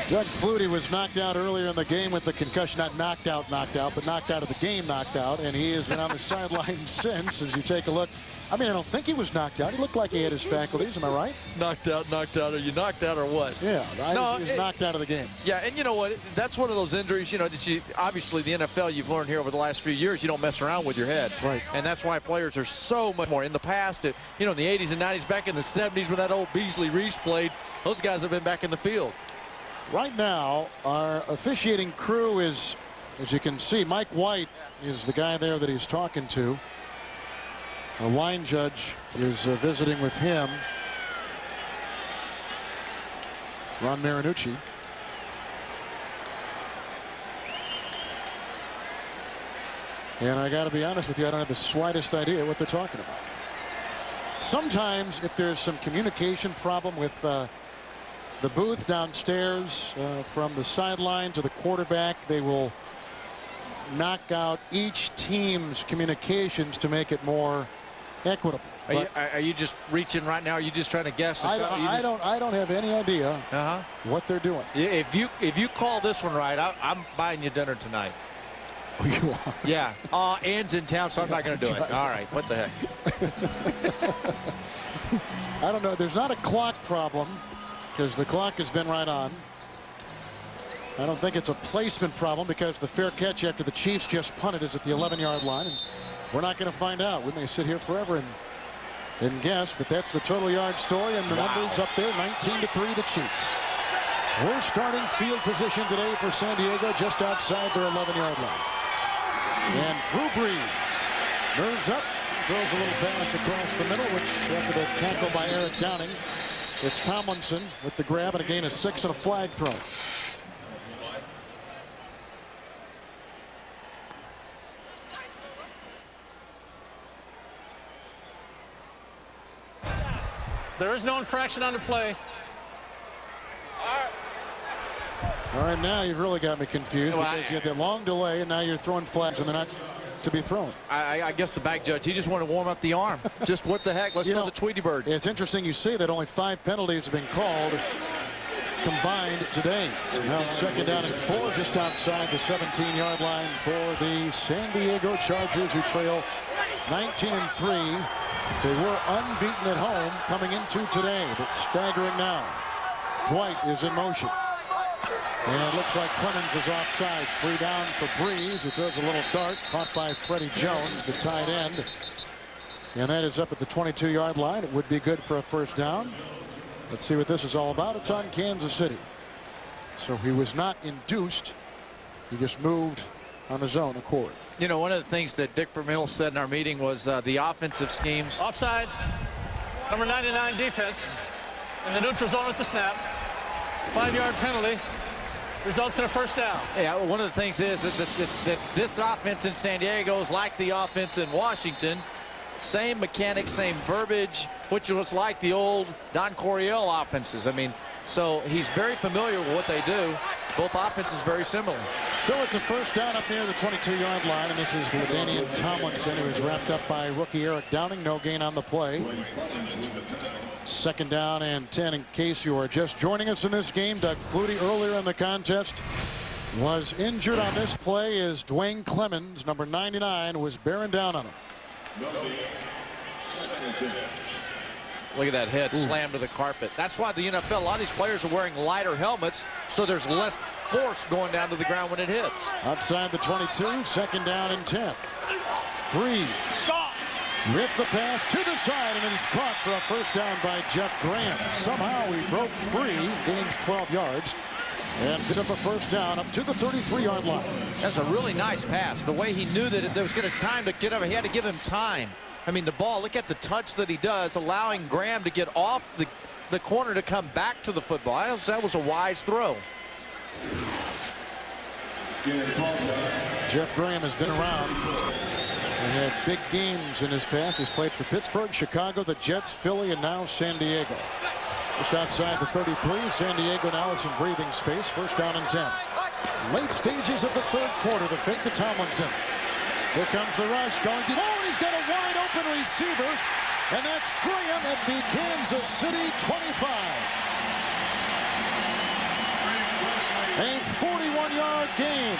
Doug Flutie was knocked out earlier in the game with the concussion. Not knocked out, but knocked out of the game, knocked out. And he has been on the sideline since, as you take a look. I mean, I don't think he was knocked out. He looked like he had his faculties. Am I right? Knocked out. Are you knocked out or what? Yeah, he was knocked out of the game. Yeah, and you know what? That's one of those injuries, you know, that you obviously the NFL you've learned here over the last few years, you don't mess around with your head. Right. And that's why players are so much more. In the past, you know, in the 80s and 90s, back in the 70s when that old Beasley Reese played, those guys have been back in the field. Right now, our officiating crew is, as you can see, Mike White is the guy there that he's talking to. The line judge is visiting with him. Ron Marinucci. And I got to be honest with you, I don't have the slightest idea what they're talking about. Sometimes if there's some communication problem with the booth downstairs from the sideline to the quarterback, they will knock out each team's communications to make it more equitable. Are you just reaching right now? Are you just trying to guess? I don't have any idea what they're doing. If you call this one right, I'm buying you dinner tonight. Oh, you are? Yeah. Ann's in town, so I'm not going to do it. All right. What the heck? I don't know. There's not a clock problem because the clock has been right on. I don't think it's a placement problem because the fair catch after the Chiefs just punted is at the 11-yard line. And we're not going to find out. We may sit here forever and guess, but that's the total yard story, and the numbers up there, 19-3 the Chiefs. Worst starting field position today for San Diego, just outside their 11-yard line. And Drew Brees moves up, throws a little pass across the middle, which after the tackle by Eric Downing, it's Tomlinson with the grab and a gain of 6 and a flag throw. There is no infraction on the play. All right, now you've really got me confused because you had that long delay, and now you're throwing flags, and they're not to be thrown. I guess the back judge, he just wanted to warm up the arm. Just what the heck, let's throw the Tweety Bird. It's interesting you say that only 5 penalties have been called combined today. So now it's 2nd down and 4 just outside the 17-yard line for the San Diego Chargers, who trail 19-3. They were unbeaten at home coming into today, but staggering now. Dwight is in motion. And it looks like Clemens is offside. 3 down for Brees, who throws a little dart, caught by Freddie Jones, the tight end. And that is up at the 22-yard line. It would be good for a 1st down. Let's see what this is all about. It's on Kansas City. So he was not induced. He just moved on his own accord. You know, one of the things that Dick Vermeil said in our meeting was the offensive schemes. Offside. Number 99 defense in the neutral zone at the snap. 5-yard penalty. Results in a 1st down. Yeah, one of the things is that this offense in San Diego is like the offense in Washington. Same mechanics, same verbiage, which was like the old Don Coryell offenses. I mean, so he's very familiar with what they do. Both offenses very similar. So it's a 1st down up near the 22-yard line, and this is LaDainian Tomlinson, who is wrapped up by rookie Eric Downing. No gain on the play. 2nd down and 10. In case you are just joining us in this game, Doug Flutie earlier in the contest was injured on this play as Dwayne Clemens, number 99, was bearing down on him. Look at that head slammed to the carpet. That's why the NFL, a lot of these players are wearing lighter helmets, so there's less force going down to the ground when it hits. Outside the 22, 2nd down and 10. Brees ripped the pass to the side, and it is caught for a 1st down by Jeff Graham. Somehow he broke free, gains 12 yards, and picks up a 1st down up to the 33-yard line. That's a really nice pass. The way he knew that there was going to time to get over, he had to give him time. I mean, the ball, look at the touch that he does, allowing Graham to get off the corner to come back to the football. That was a wise throw. Jeff Graham has been around and had big games in his past. He's played for Pittsburgh, Chicago, the Jets, Philly, and now San Diego. Just outside the 33, San Diego now has some breathing space. 1st down and 10. Late stages of the 3rd quarter, the fake to Tomlinson. Here comes the rush, going deep. Oh, he's got a wide open receiver, and that's Graham at the Kansas City 25. A 41-yard gain.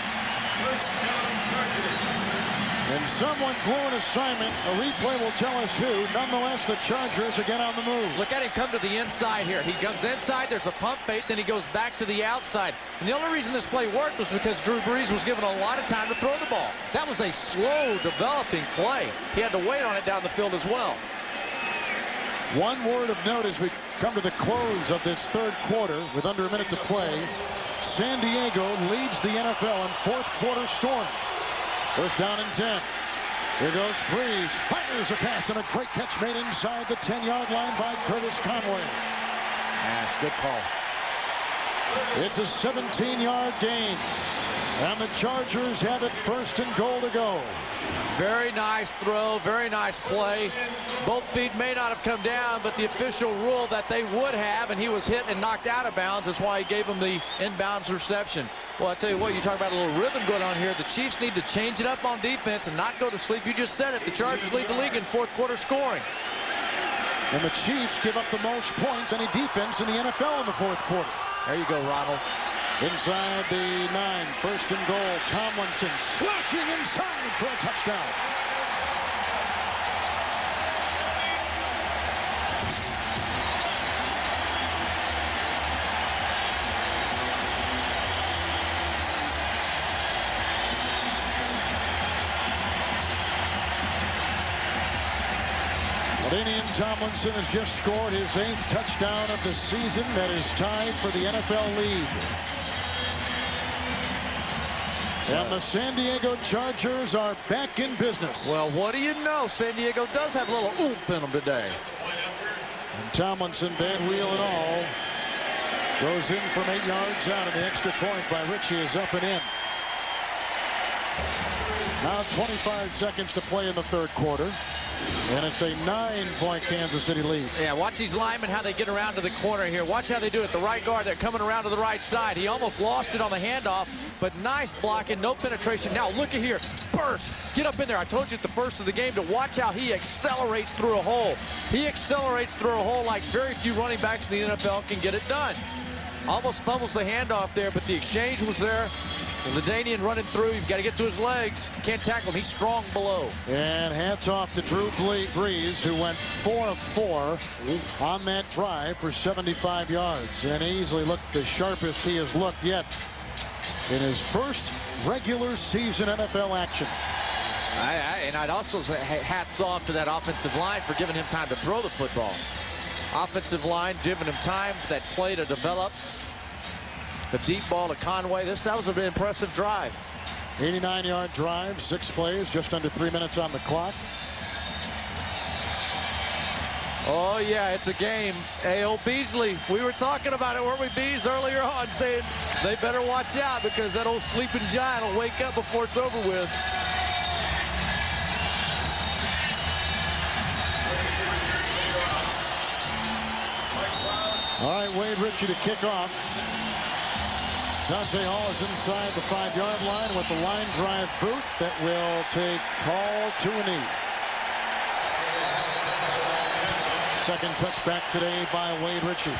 And someone blew an assignment. A replay will tell us who. Nonetheless, the Chargers again on the move. Look at him come to the inside here. He comes inside. There's a pump fake. Then he goes back to the outside. And the only reason this play worked was because Drew Brees was given a lot of time to throw the ball. That was a slow developing play. He had to wait on it down the field as well. One word of note as we come to the close of this 3rd quarter with under a minute to play. San Diego leads the NFL in 4th quarter scoring. 1st down and 10. Here goes Brees. Fires a pass, and a great catch made inside the 10-yard line by Curtis Conway. That's a good call. It's a 17-yard gain. And the Chargers have it 1st and goal to go. Very nice throw, very nice play. Both feet may not have come down, but the official ruled that they would have, and he was hit and knocked out of bounds. That's why he gave him the inbounds reception. Well, I tell you what, you talk about a little rhythm going on here. The Chiefs need to change it up on defense and not go to sleep. You just said it. The Chargers lead the league in 4th quarter scoring. And the Chiefs give up the most points any defense in the NFL in the 4th quarter. There you go, Ronald. Inside the 9, 1st and goal. Tomlinson slashing inside for a touchdown. LaDainian Tomlinson has just scored his 8th touchdown of the season. That is tied for the NFL lead. And the San Diego Chargers are back in business. Well, what do you know? San Diego does have a little oomph in them today. And Tomlinson, bad wheel and all, goes in from 8 yards out, and the extra point by Ritchie is up and in. Now 25 seconds to play in the third quarter. And it's a 9-point Kansas City lead. Yeah, watch these linemen, how they get around to the corner here. Watch how they do it. The right guard, they're coming around to the right side. He almost lost it on the handoff, but nice blocking, no penetration. Now look at here, burst, get up in there. I told you at the first of the game to watch how he accelerates through a hole. He accelerates through a hole like very few running backs in the NFL can get it done. Almost fumbles the handoff there, but the exchange was there. LaDainian running through. You've got to get to his legs. You can't tackle him. He's strong below. And hats off to Drew Brees, who went 4 of 4 on that drive for 75 yards. And easily looked the sharpest he has looked yet in his first regular season NFL action. And I'd also say hats off to that offensive line for giving him time to throw the football. Offensive line giving him time for that play to develop. The deep ball to Conway. That was an impressive drive. 89-yard drive, 6 plays, just under 3 minutes on the clock. Oh, yeah, it's a game. A.O. Beasley, we were talking about it, weren't we, Bees, earlier on, saying they better watch out because that old sleeping giant will wake up before it's over with. All right, Wade Ritchie to kick off. Dante Hall is inside the 5-yard line with the line drive boot that will take Hall to a knee. Second touchback today by Wade Ritchie.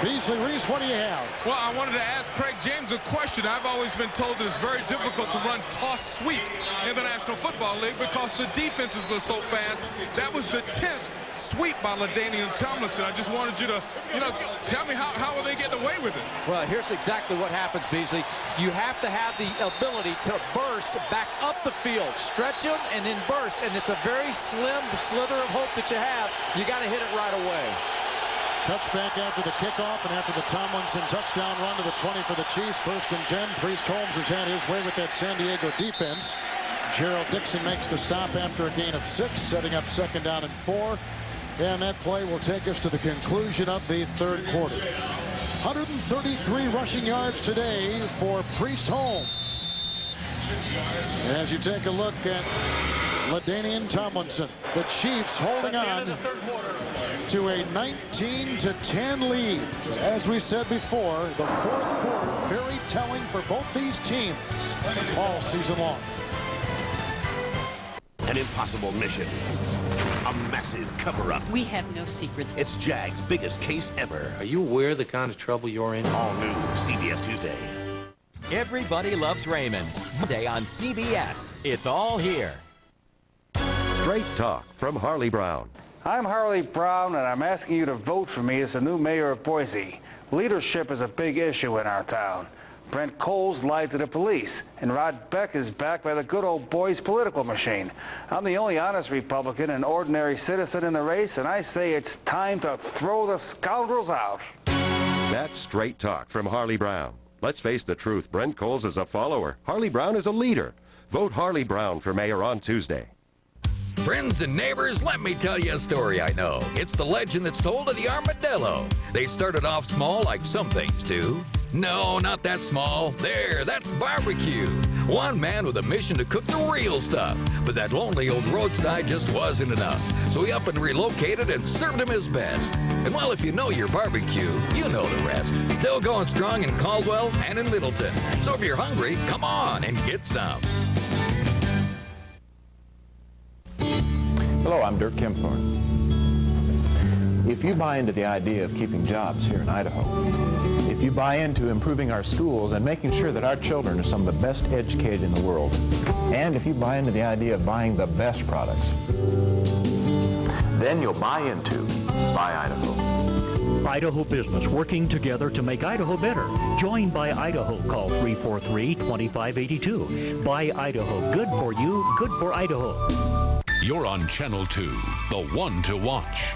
Beasley, Reese, what do you have? Well, I wanted to ask Craig James a question. I've always been told that it's very difficult to run toss sweeps in the National Football League because the defenses are so fast. That was the 10th sweep by LaDainian Tomlinson. I just wanted you to, tell me how are they getting away with it? Well, here's exactly what happens, Beasley. You have to have the ability to burst back up the field, stretch them, and then burst. And it's a very slim slither of hope that you have. You got to hit it right away. Touchback after the kickoff and after the Tomlinson touchdown run to the 20 for the Chiefs. 1st and 10. Priest Holmes has had his way with that San Diego defense. Gerald Dixon makes the stop after a gain of 6, setting up 2nd down and 4. And that play will take us to the conclusion of the third quarter. 133 rushing yards today for Priest Holmes. As you take a look at LaDainian Tomlinson, the Chiefs holding on to a 19-10 lead. As we said before, the fourth quarter very telling for both these teams all season long. An impossible mission. A massive cover-up. We have no secrets. It's Jag's biggest case ever. Are you aware of the kind of trouble you're in? All new CBS Tuesday. Everybody loves Raymond. Monday on CBS. It's all here. Straight Talk from Harley Brown. I'm Harley Brown, and I'm asking you to vote for me as the new mayor of Boise. Leadership is a big issue in our town. Brent Coles lied to the police, and Rod Beck is backed by the good old boys political machine. I'm the only honest Republican and ordinary citizen in the race, and I say it's time to throw the scoundrels out. That's Straight Talk from Harley Brown. Let's face the truth, Brent Coles is a follower. Harley Brown is a leader. Vote Harley Brown for mayor on Tuesday. Friends and neighbors, let me tell you a story I know. It's the legend that's told of the armadillo. They started off small like some things do. No, not that small. There, that's barbecue. One man with a mission to cook the real stuff. But that lonely old roadside just wasn't enough. So he up and relocated and served him his best. And well, if you know your barbecue, you know the rest. Still going strong in Caldwell and in Middleton. So if you're hungry, come on and get some. Hello, I'm Dirk Kempthorne. If you buy into the idea of keeping jobs here in Idaho, if you buy into improving our schools and making sure that our children are some of the best educated in the world, and if you buy into the idea of buying the best products, then you'll buy into Buy Idaho. Idaho business working together to make Idaho better. Join Buy Idaho. Call 343-2582. Buy Idaho. Good for you, good for Idaho. You're on Channel 2, the one to watch.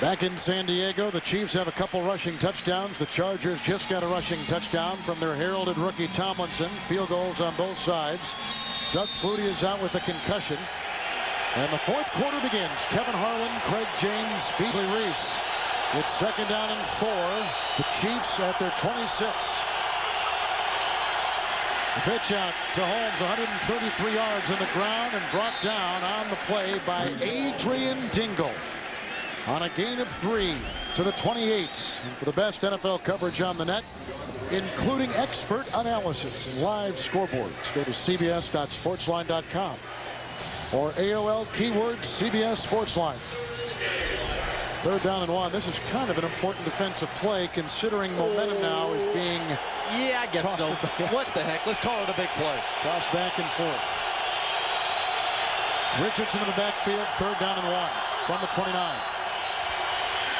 Back in San Diego, the Chiefs have a couple rushing touchdowns. The Chargers just got a rushing touchdown from their heralded rookie Tomlinson. Field goals on both sides. Doug Flutie is out with a concussion. And the fourth quarter begins. Kevin Harlan, Craig James, Beasley Reese. It's second down and 4. The Chiefs at their 26. The pitch out to Holmes, 133 yards in the ground, and brought down on the play by Adrian Dingle on a gain of 3 to the 28. And for the best NFL coverage on the net, including expert analysis and live scoreboards, go to cbs.sportsline.com or AOL keyword CBS Sportsline. Third down and 1. This is kind of an important defensive play, considering momentum now is being I guess so. What the heck? Let's call it a big play. Tossed back and forth. Richardson in the backfield. Third down and 1 from the 29.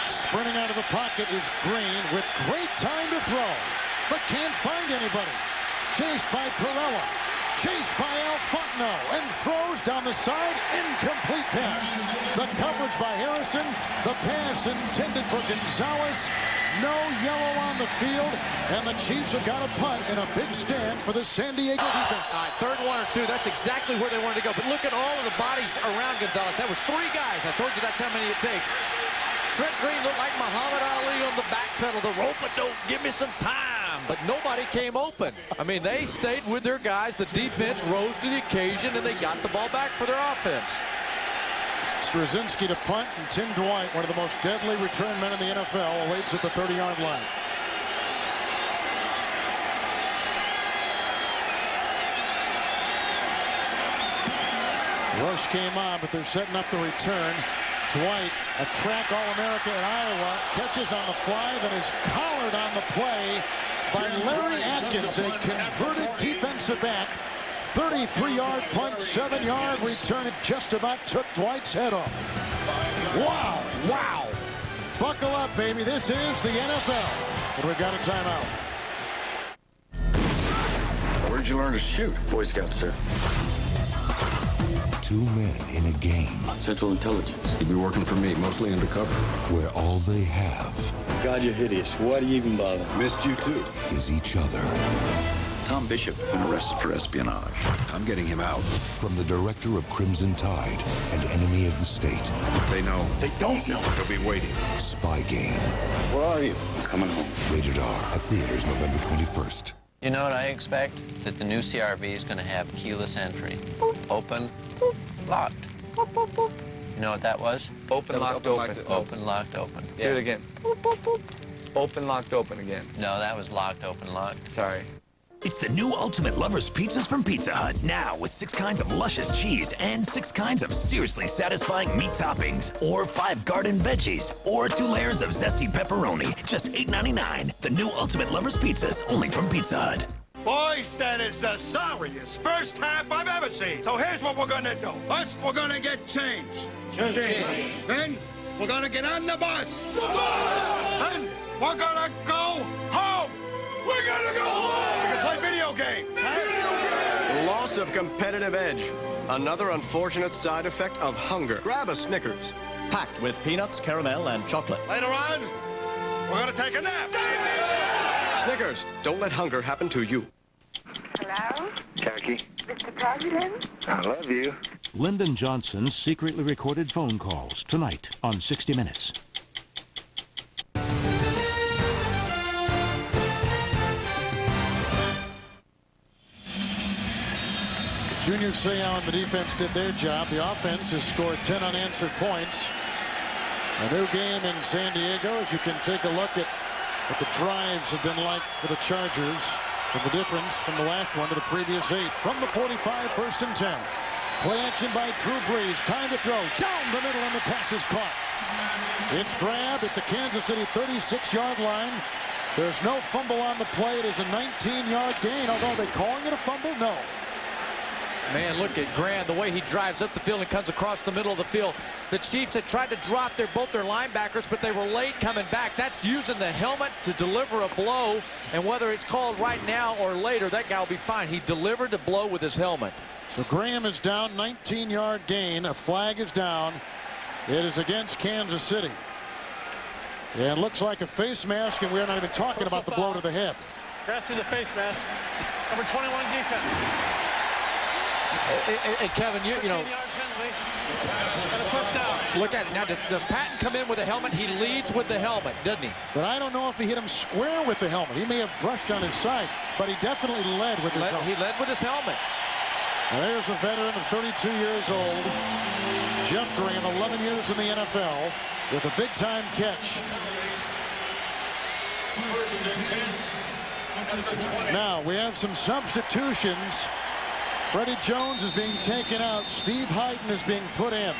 Sprinting out of the pocket is Green with great time to throw, but can't find anybody. Chased by Perella. Chased by Alfonso, and throws down the side. Incomplete pass. The coverage by Harrison. The pass intended for Gonzalez. No yellow on the field, and the Chiefs have got a punt in a big stand for the San Diego defense. All right, third 1 or 2. That's exactly where they wanted to go. But look at all of the bodies around Gonzalez. That was 3 guys. I told you that's how many it takes. Trent Green looked like Muhammad Ali on the back pedal. The rope, but don't give me some time. But nobody came open. I mean, they stayed with their guys. The defense rose to the occasion, and they got the ball back for their offense. Straczynski to punt, and Tim Dwight, one of the most deadly return men in the NFL, awaits at the 30-yard line. Rush came on, but they're setting up the return. Dwight, a track All-America at Iowa, catches on the fly, then is collared on the play by Larry Atkins, a converted defensive back. 33-yard punt, 7-yard return. It just about took Dwight's head off. Wow. Wow. Buckle up, baby. This is the NFL. And we've got a timeout. Where'd you learn to shoot? Boy Scout, sir. 2 men in a game. Central Intelligence. You've been working for me, mostly undercover. Where all they have. God, you're hideous. Why do you even bother? Missed you, too. Is each other. Tom Bishop been arrested for espionage. I'm getting him out. From the director of Crimson Tide and Enemy of the State. They know. They don't know. They'll be waiting. Spy Game. Where are you? I'm coming home. Rated R. At theaters November 21st. You know what I expect? That the new CRV is going to have keyless entry. Open, locked. You know what that was? Open, locked, open. Open, locked, open. Yeah. Do it again. Open, locked, open again. No, that was locked, open, locked. Sorry. It's the new Ultimate Lovers Pizzas from Pizza Hut. Now with 6 kinds of luscious cheese and 6 kinds of seriously satisfying meat toppings. Or 5 garden veggies. Or 2 layers of zesty pepperoni. Just $8.99. The new Ultimate Lovers Pizzas, only from Pizza Hut. Boys, that is the sorriest first half I've ever seen. So here's what we're gonna do. First, we're gonna get changed. Change. Then, we're gonna get on the bus. The bus! Then, we're gonna go home. We're gonna go home. We can play video games. Loss of competitive edge. Another unfortunate side effect of hunger. Grab a Snickers. Packed with peanuts, caramel, and chocolate. Later on, we're gonna take a nap. Snickers. Don't let hunger happen to you. Hello? Jackie. Mr. President? I love you. Lyndon Johnson's secretly recorded phone calls tonight on 60 Minutes. Junior Seau and the defense did their job. The offense has scored 10 unanswered points. A new game in San Diego, as you can take a look at what the drives have been like for the Chargers, and the difference from the last one to the previous 8. From the 45, 1st and 10. Play action by Drew Brees. Time to throw. Down the middle, and the pass is caught. It's grabbed at the Kansas City 36-yard line. There's no fumble on the play. It is a 19-yard gain. Although, are they calling it a fumble? No. Man, look at Grant, the way he drives up the field and comes across the middle of the field. The Chiefs had tried to drop both their linebackers, but they were late coming back. That's using the helmet to deliver a blow, and whether it's called right now or later, that guy will be fine. He delivered the blow with his helmet. So Graham is down, 19-yard gain. A flag is down. It is against Kansas City. Yeah, it looks like a face mask, and we're not even talking about the blow to the head. Grasp me the face mask. Number 21 defense. And Kevin, you know, And a touchdown. Look at it. Now, does Patton come in with a helmet? He leads with the helmet, doesn't he? But I don't know if he hit him square with the helmet. He may have brushed on his side, but he definitely led with his helmet. He led with his helmet. And there's a veteran of 32 years old, Jeff Graham, 11 years in the NFL, with a big-time catch. Now, we have some substitutions. Freddie Jones is being taken out. Steve Hyden is being put in.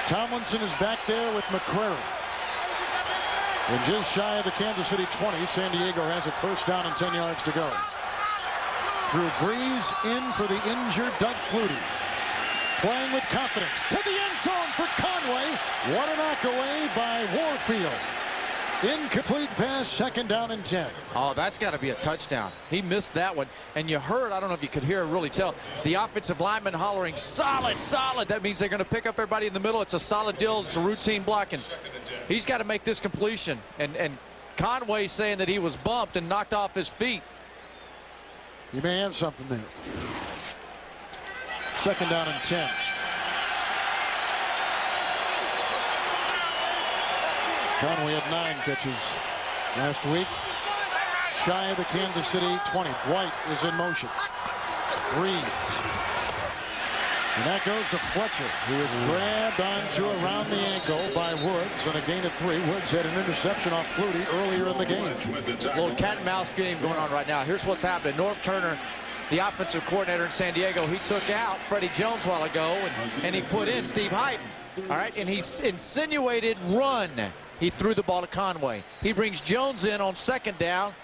Tomlinson is back there with McCrary. And just shy of the Kansas City 20, San Diego has it first down and 10 yards to go. Drew Brees in for the injured Doug Flutie. Playing with confidence to the end zone for Conway. What a knock away by Warfield. Incomplete pass, second down and 10. Oh, that's got to be a touchdown. He missed that one. And you heard, I don't know if you could hear or really tell, the offensive lineman hollering, solid, solid. That means they're going to pick up everybody in the middle. It's a solid deal. It's a routine blocking. He's got to make this completion. And Conway saying that he was bumped and knocked off his feet. You may have something there. Second down and 10. Conway had 9 catches last week. Shy of the Kansas City 20. White is in motion. Brees. And that goes to Fletcher, who is grabbed onto around the ankle by Woods. And a gain of 3. Woods had an interception off Flutie earlier in the game. A little cat and mouse game going on right now. Here's what's happening. Norv Turner, the offensive coordinator in San Diego, he took out Freddie Jones a while ago, and he put in Steve Hyden. All right, and he insinuated run. He threw the ball to Conway. He brings Jones in on second down.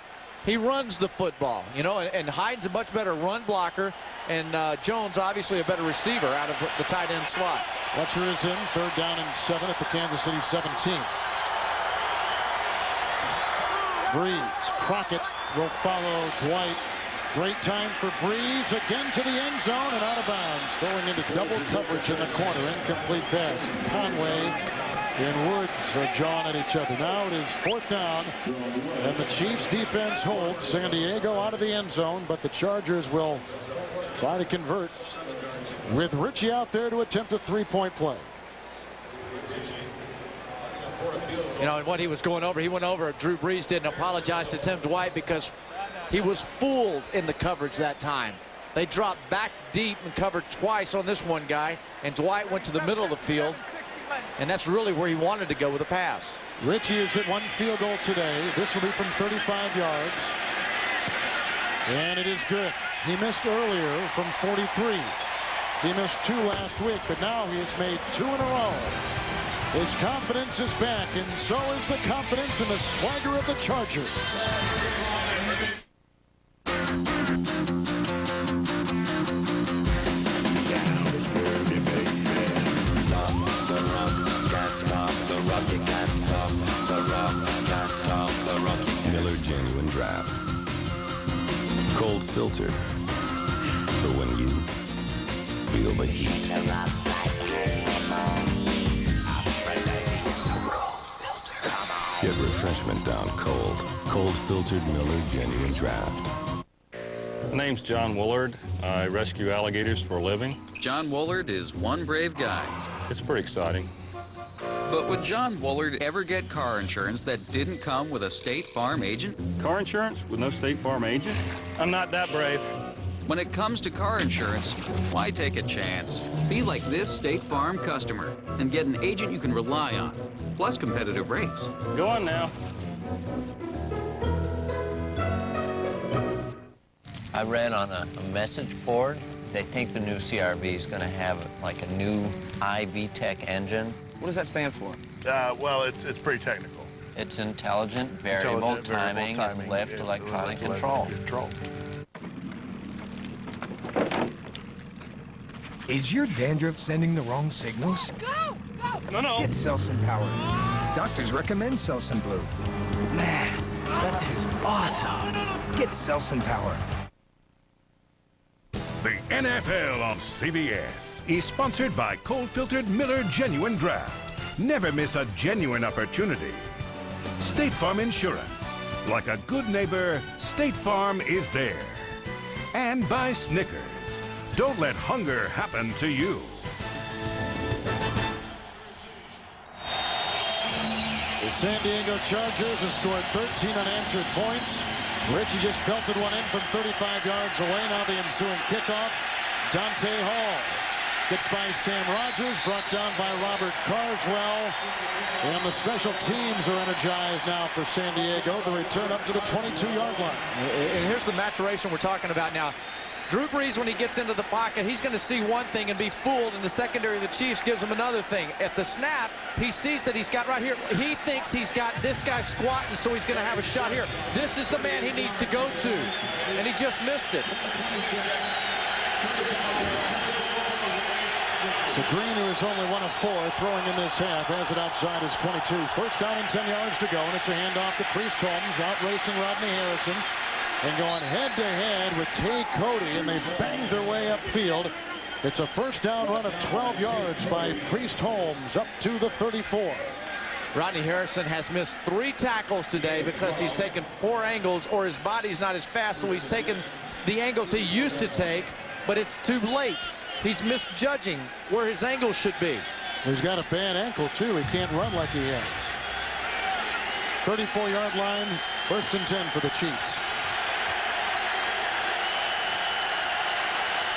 He runs the football, you know, and Hyden's a much better run blocker, and Jones obviously a better receiver out of the tight end slot. Fletcher is in, third down and 7 at the Kansas City 17. Brees, Crockett will follow Dwight. Great time for Brees, again to the end zone and out of bounds. Throwing into double coverage in the corner, incomplete pass. Conway and Woods are jawing at each other. Now it is fourth down, and the Chiefs defense holds San Diego out of the end zone, but the Chargers will try to convert with Richie out there to attempt a three-point play. You know, and what he was going over, he went over, Drew Brees didn't apologize to Tim Dwight because he was fooled in the coverage that time. They dropped back deep and covered twice on this one guy, and Dwight went to the middle of the field. And that's really where he wanted to go with the pass. Richie has hit 1 field goal today. This will be from 35 yards. And it is good. He missed earlier from 43. He missed 2 last week, but now he has made 2 in a row. His confidence is back, and so is the confidence in the swagger of the Chargers. Miller Genuine Draft. Cold filtered for when you feel the heat. Get refreshment down cold. Cold filtered Miller Genuine Draft. My name's John Woolard. I rescue alligators for a living. John Woolard is one brave guy. It's pretty exciting. But would John Woolard ever get car insurance that didn't come with a State Farm agent? Car insurance with no State Farm agent? I'm not that brave. When it comes to car insurance, why take a chance? Be like this State Farm customer and get an agent you can rely on, plus competitive rates. Go on now. I read on a message board, they think the new CRV is going to have like a new iVTEC engine. What does that stand for? Well, it's pretty technical. It's intelligent variable timing and left electronic control. Is your dandruff sending the wrong signals? Go! No. Get Selsun Power. Doctors recommend Selsun Blue. Man, that thing's awesome. Get Selsun Power. The NFL on CBS is sponsored by cold-filtered Miller Genuine Draft. Never miss a genuine opportunity. State Farm Insurance. Like a good neighbor, State Farm is there. And by Snickers. Don't let hunger happen to you. The San Diego Chargers have scored 13 unanswered points. Richie just belted one in from 35 yards away. Now the ensuing kickoff. Dante Hall gets by Sam Rogers, brought down by Robert Carswell. And the special teams are energized now for San Diego. The return up to the 22-yard line. And here's the maturation we're talking about now. Drew Brees, when he gets into the pocket, he's going to see one thing and be fooled, and the secondary of the Chiefs gives him another thing. At the snap, he sees that he's got right here. He thinks he's got this guy squatting, so he's going to have a shot here. This is the man he needs to go to, and he just missed it. So Green, who is only 1 of 4 throwing in this half, has it outside his 22. First down and 10 yards to go, and it's a handoff to Priest Holmes, out racing Rodney Harrison, and going head-to-head with Tay Cody, and they banged their way upfield. It's a first down run of 12 yards by Priest Holmes up to the 34. Rodney Harrison has missed 3 tackles today because he's taken poor angles, or his body's not as fast, so he's taken the angles he used to take, but it's too late. He's misjudging where his angles should be. He's got a bad ankle, too. He can't run like he has. 34-yard line, first and 10 for the Chiefs.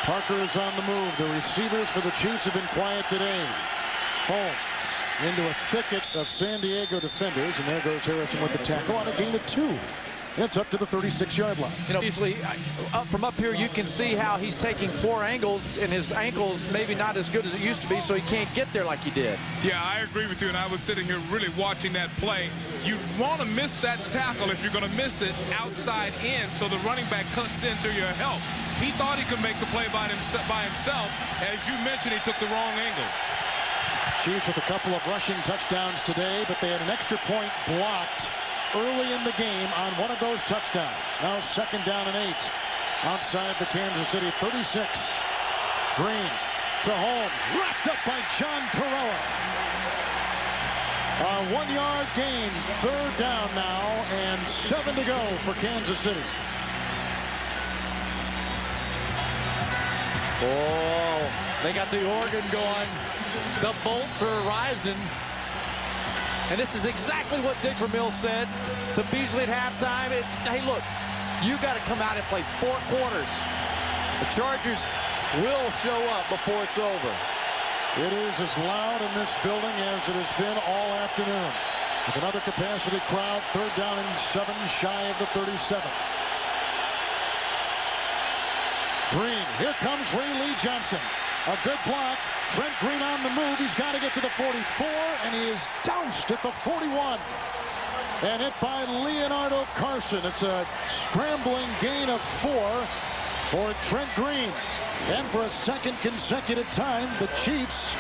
Parker is on the move. The receivers for the Chiefs have been quiet today. Holmes into a thicket of San Diego defenders, and there goes Harrison with the tackle on a gain of 2. It's up to the 36-yard line. You know, usually from up here, you can see how he's taking poor angles, and his ankle's maybe not as good as it used to be, so he can't get there like he did. Yeah, I agree with you, and I was sitting here really watching that play. You want to miss that tackle if you're going to miss it outside in, so the running back cuts into your help. He thought he could make the play by himself. As you mentioned, he took the wrong angle. Chiefs with a couple of rushing touchdowns today, but they had an extra point blocked early in the game on one of those touchdowns. Now second down and 8 outside the Kansas City 36. Green to Holmes, wrapped up by John Perella. A 1-yard gain, third down now, and 7 to go for Kansas City. Oh, they got the organ going. The bolts are rising. And this is exactly what Dick Vermeil said to Beasley at halftime. Hey, look, you got to come out and play 4 quarters. The Chargers will show up before it's over. It is as loud in this building as it has been all afternoon. With another capacity crowd, third down and 7 shy of the 37. Green, here comes Ray Lee Johnson. A good block. Trent Green on the move. He's got to get to the 44, and he is doused at the 41. And hit by Leonardo Carson. It's a scrambling gain of 4 for Trent Green. And for a second consecutive time, the Chiefs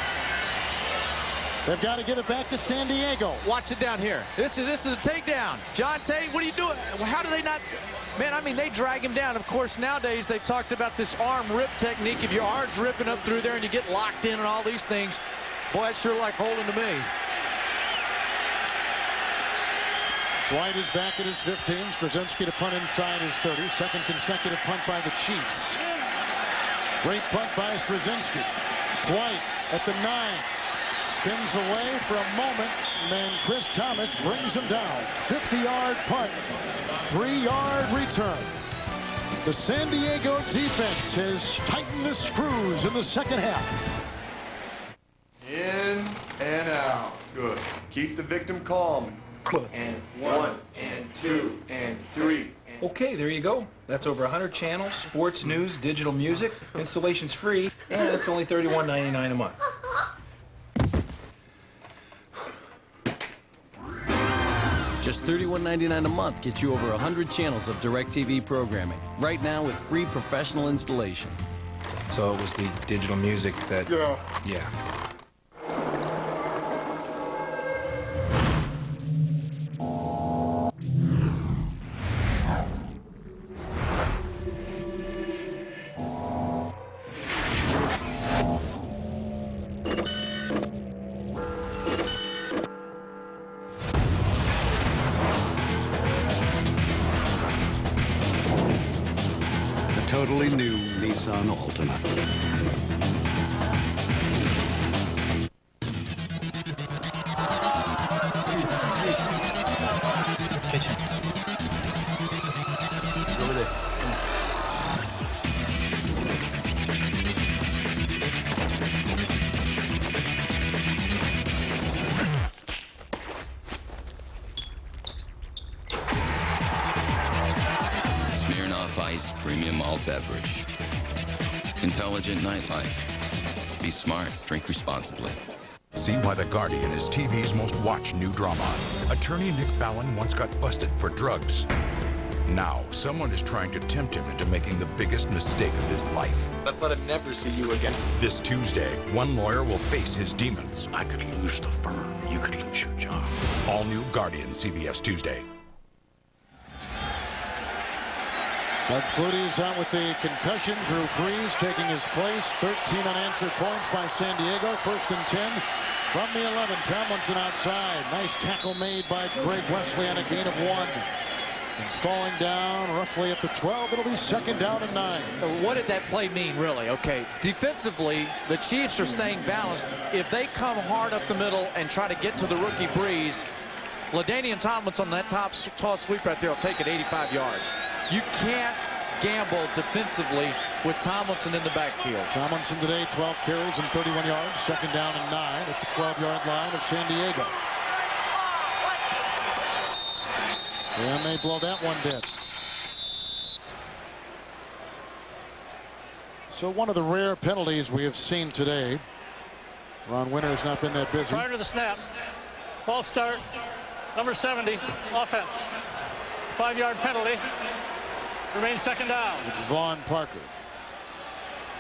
have got to give it back to San Diego. Watch it down here. This is a takedown. John Tate, what are you doing? How do they not... Man, I mean, they drag him down. Of course, nowadays they've talked about this arm rip technique. If your arm's ripping up through there and you get locked in and all these things, boy, it's sure like holding to me. Dwight is back at his 15. Straczynski to punt inside his 30. Second consecutive punt by the Chiefs. Great punt by Straczynski. Dwight at the 9. Spins away for a moment, and then Chris Thomas brings him down. 50-yard punt. 3-yard return. The San Diego defense has tightened the screws in the second half. In and out. Good. Keep the victim calm. And 1 and 2 and 3. Okay, there you go. That's over 100 channels, sports, news, digital music. Installation's free, and it's only $31.99 a month. Just $31.99 a month gets you over 100 channels of DirecTV programming. Right now with free professional installation. So it was the digital music that... Yeah. totally new Nissan Altima. Kitchen. Over there. Smirnoff Ice Premium Malt Beverage. Intelligent nightlife. Be smart. Drink responsibly. See why The Guardian is TV's most watched new drama. Attorney Nick Fallon once got busted for drugs. Now, someone is trying to tempt him into making the biggest mistake of his life. I thought I'd never see you again. This Tuesday, one lawyer will face his demons. I could lose the firm. You could lose your job. All new Guardian, CBS Tuesday. Doug Flutie is out with the concussion. Drew Brees taking his place. 13 unanswered points by San Diego. 1st and 10 from the 11. Tomlinson outside. Nice tackle made by Greg Wesley on a gain of 1. And falling down roughly at the 12. It'll be 2nd down and 9. What did that play mean, really? Okay, defensively, the Chiefs are staying balanced. If they come hard up the middle and try to get to the rookie Brees, LaDainian Tomlinson on that tall sweep right there will take it 85 yards. You can't gamble defensively with Tomlinson in the backfield. Tomlinson today, 12 carries and 31 yards. 2nd down and 9 at the 12-yard line of San Diego. And they blow that one dead. So one of the rare penalties we have seen today. Ron Winter has not been that busy. Prior to the snap, false start, number 70, offense. 5-yard penalty. Remains 2nd down. It's Vaughn Parker.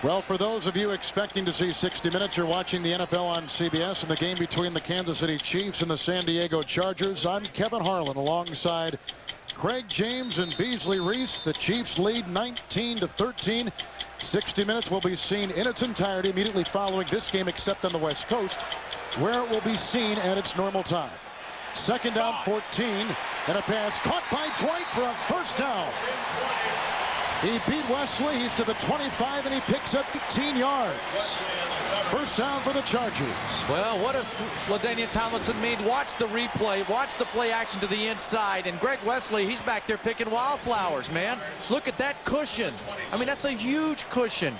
Well, for those of you expecting to see 60 Minutes, you're watching the NFL on CBS and the game between the Kansas City Chiefs and the San Diego Chargers. I'm Kevin Harlan alongside Craig James and Beasley Reese. The Chiefs lead 19-13. 60 Minutes will be seen in its entirety immediately following this game, except on the West Coast, where it will be seen at its normal time. 2nd down, 14, and a pass caught by Dwight for a 1st down. He beat Wesley. He's to the 25, and he picks up 18 yards. 1st down for the Chargers. Well, what does LaDainian Tomlinson mean? Watch the replay. Watch the play action to the inside. And Greg Wesley, he's back there picking wildflowers, man. Look at that cushion. I mean, that's a huge cushion.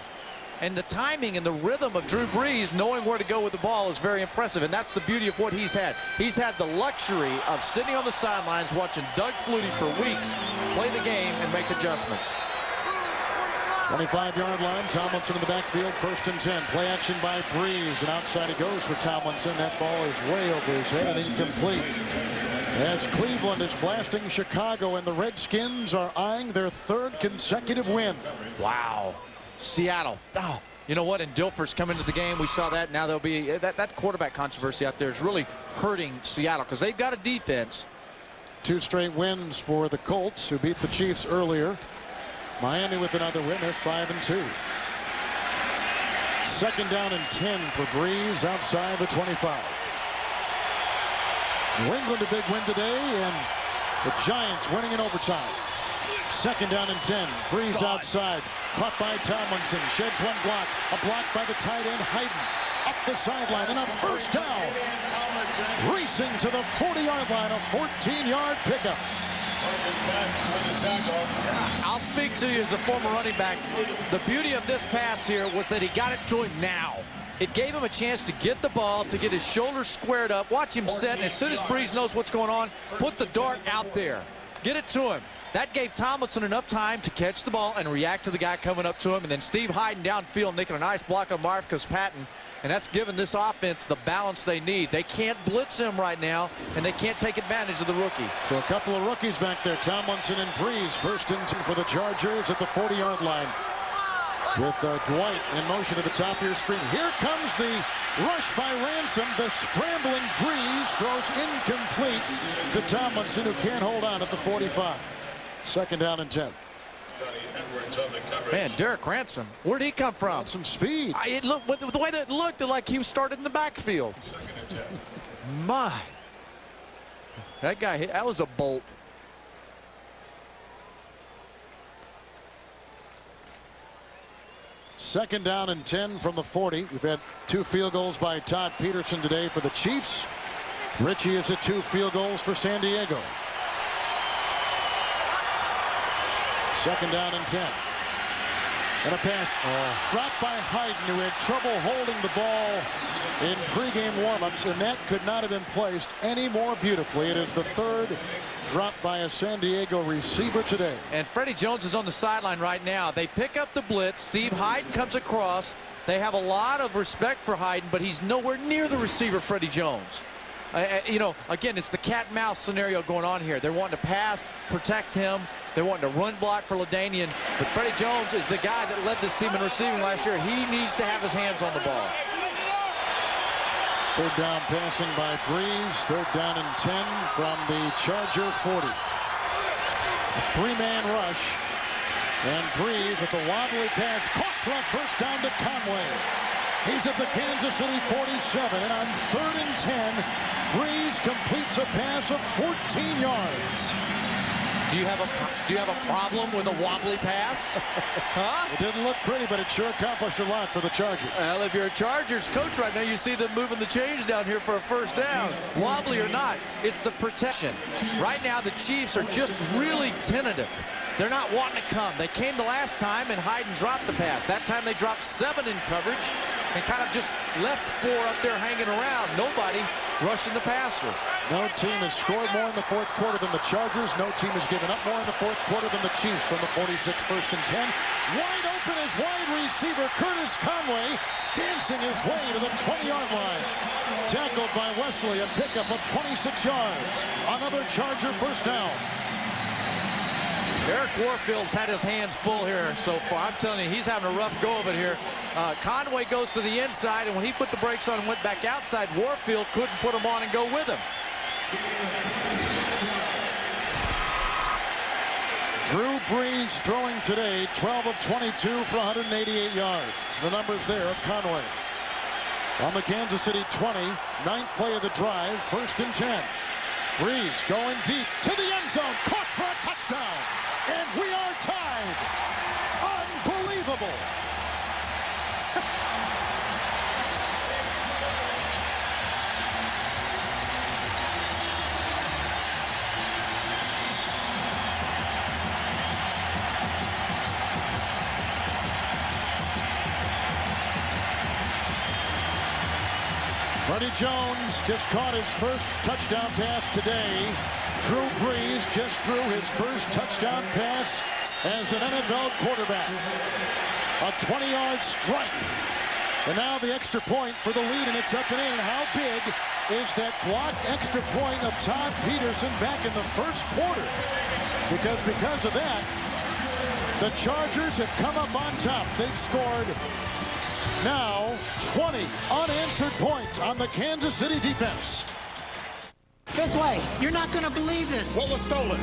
And the timing and the rhythm of Drew Brees knowing where to go with the ball is very impressive. And that's the beauty of what he's had. He's had the luxury of sitting on the sidelines watching Doug Flutie for weeks play the game and make adjustments. 25-yard line. Tomlinson in the backfield. 1st and 10. Play action by Brees. And outside he goes for Tomlinson. That ball is way over his head and incomplete. As Cleveland is blasting Chicago and the Redskins are eyeing their 3rd consecutive win. Wow. Seattle. Oh, you know what? And Dilfer's coming into the game. We saw that. Now there'll be that quarterback controversy out there is really hurting Seattle because they've got a defense. 2 straight wins for the Colts, who beat the Chiefs earlier. Miami with another win. They're 5-2. 2nd down and 10 for Brees outside the 25. New England a big win today, and the Giants winning in overtime. 2nd down and 10. Brees outside. Caught by Tomlinson. Sheds one block. A block by the tight end, Hayden. Up the sideline, and a 1st down. Racing to the 40-yard line. A 14-yard pickup. I'll speak to you as a former running back. The beauty of this pass here was that he got it to him now. It gave him a chance to get the ball, to get his shoulders squared up, watch him set, and as soon as Brees knows what's going on, put the dart out there. Get it to him. That gave Tomlinson enough time to catch the ball and react to the guy coming up to him. And then Steve Hayden downfield making a nice block on Marcus Patton. And that's given this offense the balance they need. They can't blitz him right now, and they can't take advantage of the rookie. So a couple of rookies back there, Tomlinson and Brees. 1st and 10 for the Chargers at the 40-yard line. With Dwight in motion at the top of your screen. Here comes the rush by Ransom. The scrambling Brees throws incomplete to Tomlinson, who can't hold on at the 45. 2nd down and 10. Man, Derek Ransom, where'd he come from? Some speed. It looked, the way that it looked like he started in the backfield. My. That guy, that was a bolt. 2nd down and 10 from the 40. We've had 2 field goals by Todd Peterson today for the Chiefs. Richie is at 2 field goals for San Diego. 2nd down and 10. And a pass dropped by Hayden, who had trouble holding the ball in pregame warmups, and that could not have been placed any more beautifully. It is the 3rd drop by a San Diego receiver today. And Freddie Jones is on the sideline right now. They pick up the blitz. Steve Hayden comes across. They have a lot of respect for Hayden, but he's nowhere near the receiver, Freddie Jones. You know, again, it's the cat and mouse scenario going on here. They're wanting to pass, protect him. They're wanting to run block for LaDainian. But Freddie Jones is the guy that led this team in receiving last year. He needs to have his hands on the ball. 3rd down passing by Brees. 3rd down and 10 from the Charger 40. A 3-man rush. And Brees with a wobbly pass caught for a 1st down to Conway. He's at the Kansas City 47, and on 3rd and 10, Brees completes a pass of 14 yards. Do you have a problem with a wobbly pass? Huh? It didn't look pretty, but it sure accomplished a lot for the Chargers. Well, if you're a Chargers coach right now, you see them moving the chains down here for a 1st down. Wobbly or not, it's the protection. Right now, the Chiefs are just really tentative. They're not wanting to come. They came the last time, and Hayden dropped the pass. That time they dropped 7 in coverage and kind of just left 4 up there hanging around. Nobody rushing the passer. No team has scored more in the 4th quarter than the Chargers. No team has given up more in the 4th quarter than the Chiefs from the 46, 1st and 10. Wide open is wide receiver Curtis Conway dancing his way to the 20-yard line. Tackled by Wesley, a pickup of 26 yards. Another Charger 1st down. Eric Warfield's had his hands full here so far. I'm telling you, he's having a rough go of it here. Conway goes to the inside, and when he put the brakes on and went back outside, Warfield couldn't put him on and go with him. Drew Brees throwing today, 12 of 22 for 188 yards. The numbers there of Conway. On the Kansas City 20, 9th play of the drive, 1st and 10. Brees going deep to the end zone, caught for a touchdown. And we are tied. Unbelievable. Freddie Jones just caught his 1st touchdown pass today. Drew Brees just threw his 1st touchdown pass as an NFL quarterback. A 20-yard strike. And now the extra point for the lead, and it's up and in. How big is that blocked extra point of Todd Peterson back in the 1st quarter? Because of that, the Chargers have come up on top. They've scored now 20 unanswered points on the Kansas City defense. This way. You're not going to believe this. What was stolen?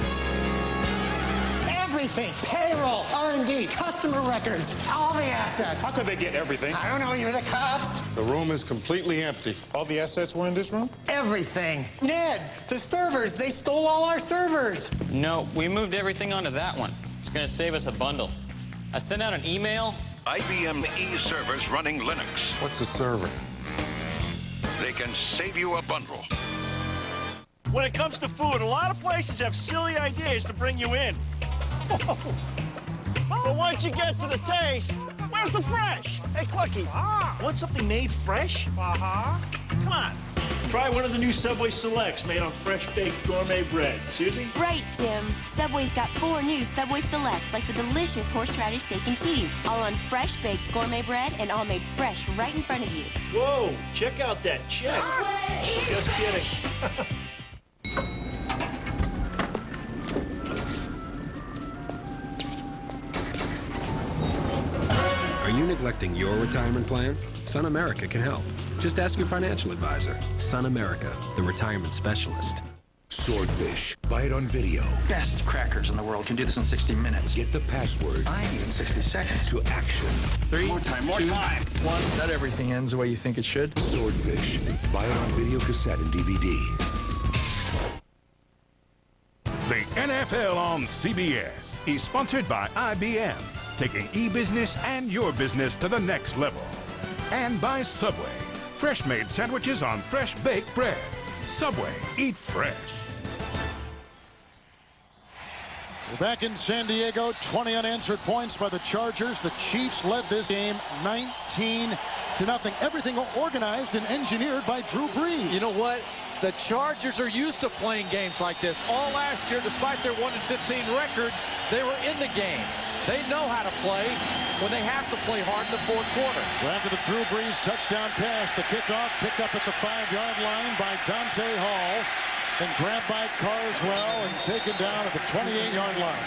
Everything. Payroll, R&D, customer records, all the assets. How could they get everything? I don't know. You're the cops. The room is completely empty. All the assets were in this room? Everything. Ned, the servers. They stole all our servers. No, we moved everything onto that one. It's going to save us a bundle. I sent out an email. IBM e-servers running Linux. What's a server? They can save you a bundle. When it comes to food, a lot of places have silly ideas to bring you in. But once you get to the taste, where's the fresh? Hey, Clucky, want something made fresh? Come on. Try one of the new Subway Selects made on fresh-baked gourmet bread. Susie? Right, Tim. Subway's got 4 new Subway Selects, like the delicious horseradish steak and cheese, all on fresh-baked gourmet bread and all made fresh right in front of you. Whoa, check out that check. Just kidding. Are you neglecting your retirement plan? Sun America can help. Just ask your financial advisor. Sun America, the retirement specialist. Swordfish. Buy it on video. Best crackers in the world can do this in 60 minutes. Get the password. I need in 60 seconds. To action. 3, more time, 2, 1. Not everything ends the way you think it should. Swordfish. Buy it on video cassette and DVD. The NFL on CBS is sponsored by IBM. taking e-business and your business to the next level. And by Subway, fresh-made sandwiches on fresh baked bread. Subway, eat fresh. We're back in San Diego, 20 unanswered points by the Chargers. The Chiefs led this game 19-0. Everything organized and engineered by Drew Brees. You know what? The Chargers are used to playing games like this. All last year, despite their 1-15 record, they were in the game. They know how to play when they have to play hard in the fourth quarter. So after the Drew Brees touchdown pass, the kickoff picked up at the 5-yard line by Dante Hall. And grabbed by Carswell and taken down at the 28-yard line.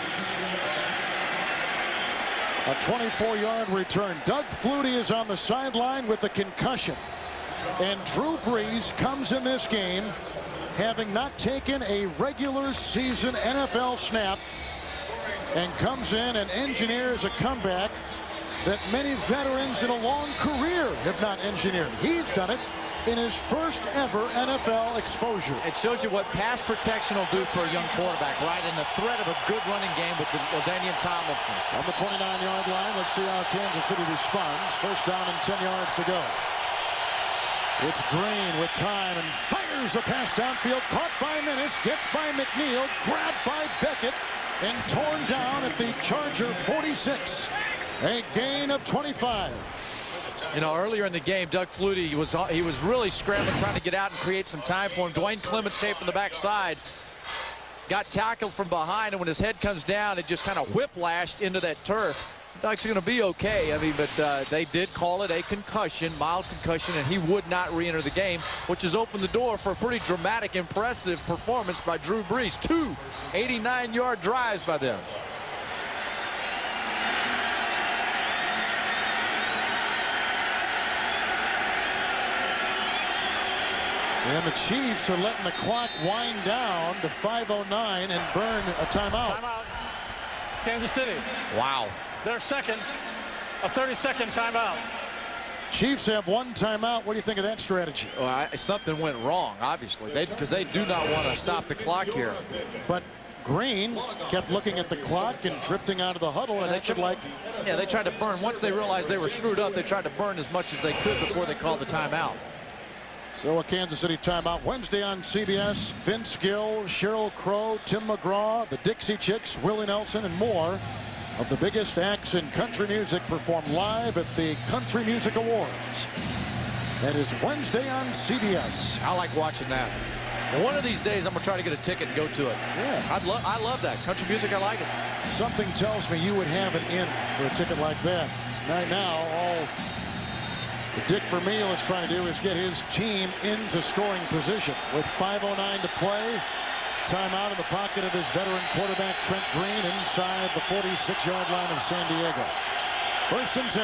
A 24-yard return. Doug Flutie is on the sideline with the concussion. And Drew Brees comes in this game having not taken a regular season NFL snap and comes in and engineers a comeback that many veterans in a long career have not engineered. He's done it in his first ever NFL exposure. It shows you what pass protection will do for a young quarterback, right? In the threat of a good running game with LaDainian Tomlinson. On the 29-yard line, let's see how Kansas City responds. First down and 10 yards to go. It's Green with time and fires a pass downfield. Caught by Menace, gets by McNeil, grabbed by Beckett, and torn down at the Charger 46. A gain of 25. You know, earlier in the game, Doug Flutie was really scrambling, trying to get out and create some time for him. Dwayne Clements came from the backside, got tackled from behind, and when his head comes down, it just kind of whiplashed into that turf. Doug's going to be okay. I mean, but they did call it a concussion, mild concussion, and he would not re-enter the game, which has opened the door for a pretty dramatic, impressive performance by Drew Brees. 2 89-yard drives by them. And the Chiefs are letting the clock wind down to 5:09 and burn a timeout. Timeout. Kansas City. Wow. Their second, a 30-second timeout. Chiefs have one timeout. What do you think of that strategy? Well, something went wrong, obviously, because they do not want to stop the clock here. But Green kept looking at the clock and drifting out of the huddle, and acted like... Yeah, they tried to burn. Once they realized they were screwed up, they tried to burn as much as they could before they called the timeout. So a Kansas City timeout Wednesday on CBS. Vince Gill, Sheryl Crow, Tim McGraw, the Dixie Chicks, Willie Nelson, and more of the biggest acts in country music perform live at the Country Music Awards. That is Wednesday on CBS. I like watching that. And one of these days, I'm going to try to get a ticket and go to it. Yeah. I love that. Country music, I like it. Something tells me you would have it in for a ticket like that. Right now, all Dick Vermeil is trying to do is get his team into scoring position. With 5:09 to play, timeout in the pocket of his veteran quarterback Trent Green inside the 46-yard line of San Diego. First and 10.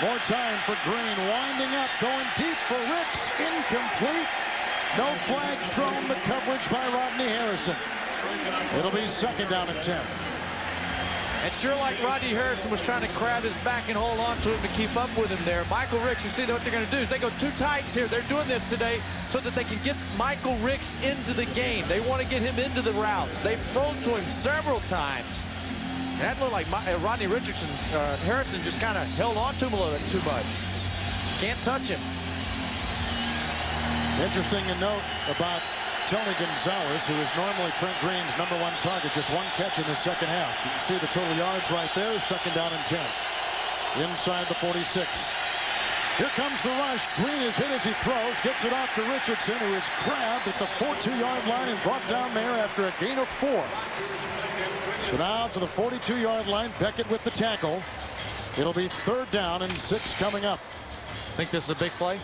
More time for Green, winding up, going deep for Ricks, incomplete. No flag thrown. The coverage by Rodney Harrison. It'll be second down and 10. And sure, like Rodney Harrison was trying to crab his back and hold on to him to keep up with him there. Michael Ricks, you see what they're going to do is they go two tights here. They're doing this today so that they can get Michael Ricks into the game. They want to get him into the routes. They've thrown to him several times. And that looked like Rodney Harrison just kind of held on to him a little bit too much. Can't touch him. Interesting to note about Tony Gonzalez, who is normally Trent Green's #1 target, just one catch in the second half. You can see the total yards right there. Second down and 10. Inside the 46. Here comes the rush. Green is hit as he throws. Gets it off to Richardson, who is grabbed at the 42-yard line and brought down there after a gain of 4. So now to the 42-yard line. Beckett with the tackle. It'll be third down and 6 coming up. Think this is a big play?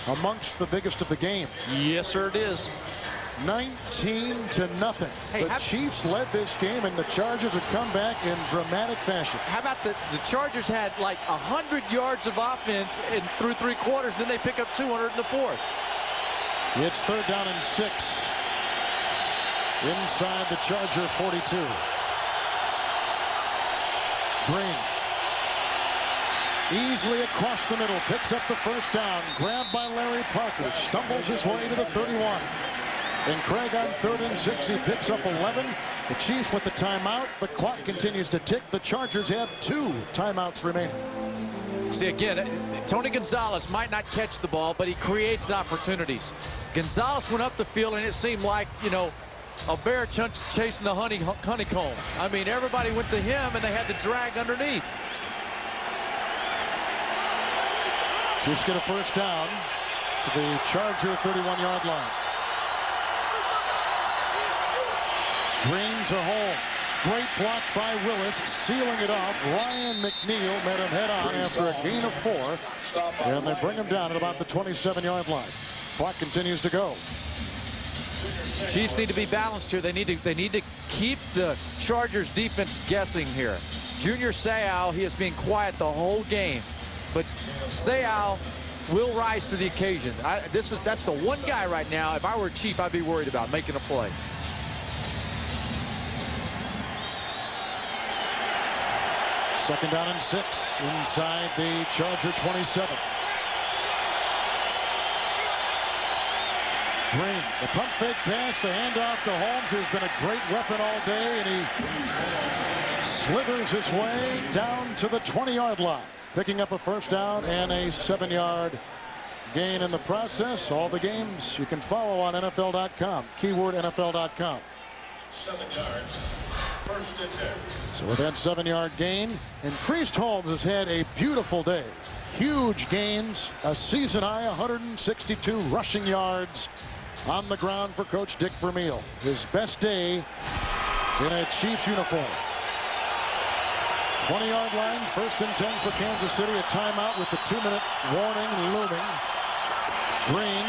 Amongst the biggest of the game. Yes, sir, it is. 19-0. Hey, the Chiefs led this game, and the Chargers have come back in dramatic fashion. How about the Chargers had like 100 yards of offense through 3 quarters, and then they pick up 200 in the fourth. It's third down and 6. Inside the Charger 42. Green. Easily across the middle, picks up the first down, grabbed by Larry Parker, stumbles his way to the 31. And Craig on 3rd and 6, he picks up 11 The Chiefs with the timeout. The clock continues to tick. The Chargers have 2 timeouts remaining. See, again, Tony Gonzalez might not catch the ball, but he creates opportunities. Gonzalez went up the field, and it seemed like, you know, a bear chasing the honeycomb. I mean, everybody went to him, and they had to drag underneath. Chiefs get a first down to the Charger 31-yard line. Green to Holmes. Great block by Willis, sealing it off. Ryan McNeil met him head on after a gain of 4. And they bring him down at about the 27-yard line. Clock continues to go. Chiefs need to be balanced here. They need to keep the Chargers defense guessing here. Junior Seau, he has been quiet the whole game, but Seau will rise to the occasion. That's the one guy right now, if I were Chief, I'd be worried about making a play. Second down and 6 inside the Charger 27. Green, the pump fake pass, the handoff to Holmes, who's been a great weapon all day, and he slithers his way down to the 20-yard line, picking up a first down and a 7-yard gain in the process. All the games you can follow on NFL.com, keyword NFL.com. 7 yards, first and 10. So with that 7-yard gain, and Priest Holmes has had a beautiful day. Huge gains, a season high 162 rushing yards on the ground for Coach Dick Vermeil. His best day in a Chiefs uniform. 20-yard line, first and 10 for Kansas City. A timeout with the 2-minute warning looming. Green,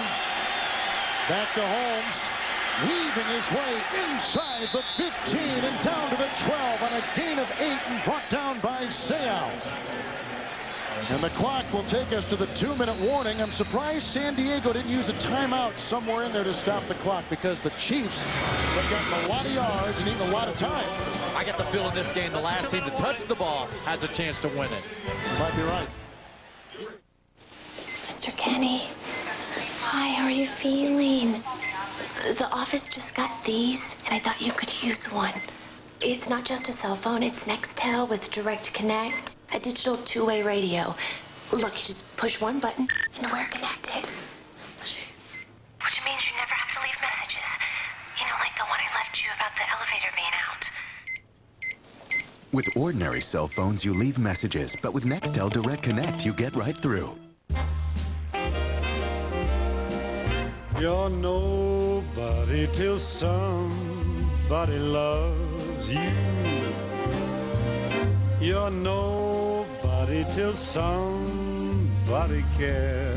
back to Holmes, weaving his way inside the 15 and down to the 12 on a gain of 8 and brought down by Seau. And the clock will take us to the 2-minute warning. I'm surprised San Diego didn't use a timeout somewhere in there to stop the clock, because the Chiefs have gotten a lot of yards and eaten a lot of time. I get the feeling this game, the last team to touch the ball has a chance to win it. You might be right. Mr. Kenny, hi, how are you feeling? The office just got these, and I thought you could use one. It's not just a cell phone, it's Nextel with Direct Connect, a digital two-way radio. Look, you just push one button and we're connected. Which means you never have to leave messages. You know, like the one I left you about the elevator being out. With ordinary cell phones, you leave messages, but with Nextel Direct Connect, you get right through. You're nobody till somebody loves you. You're nobody till somebody cares.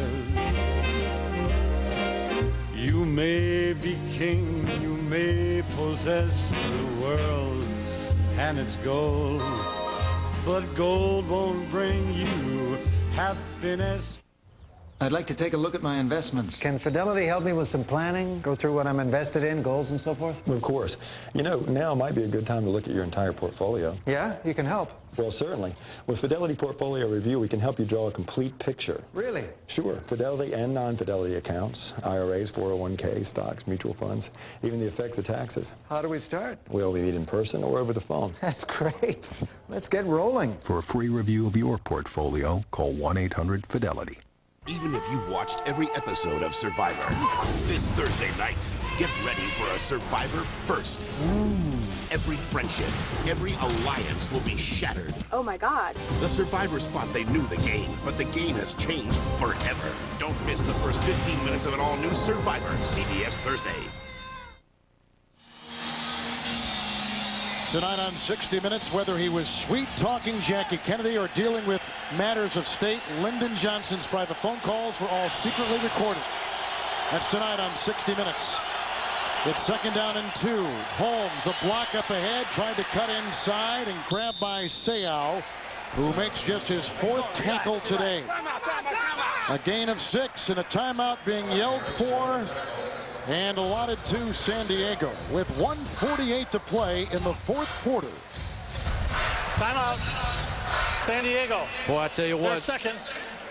You may be king, you may possess the world and its gold, but gold won't bring you happiness. I'd like to take a look at my investments. Can Fidelity help me with some planning? Go through what I'm invested in, goals and so forth? Of course. You know, now might be a good time to look at your entire portfolio. Yeah? You can help? Well, certainly. With Fidelity Portfolio Review, we can help you draw a complete picture. Really? Sure. Fidelity and non-Fidelity accounts, IRAs, 401k, stocks, mutual funds, even the effects of taxes. How do we start? We'll meet in person or over the phone. That's great. Let's get rolling. For a free review of your portfolio, call 1-800-FIDELITY. Even if you've watched every episode of Survivor, this Thursday night, get ready for a Survivor first. Every friendship, every alliance will be shattered. Oh my God. The survivors thought they knew the game, but the game has changed forever. Don't miss the first 15 minutes of an all-new Survivor, CBS Thursday. Tonight on 60 Minutes, whether he was sweet-talking Jackie Kennedy or dealing with matters of state, Lyndon Johnson's private phone calls were all secretly recorded. That's tonight on 60 Minutes. It's second down and 2. Holmes, a block up ahead, tried to cut inside and grabbed by Seau, who makes just his 4th tackle today. A gain of 6 and a timeout being yelled for and allotted to San Diego with 1:48 to play in the 4th quarter. Timeout, San Diego. Boy, I tell you what, second.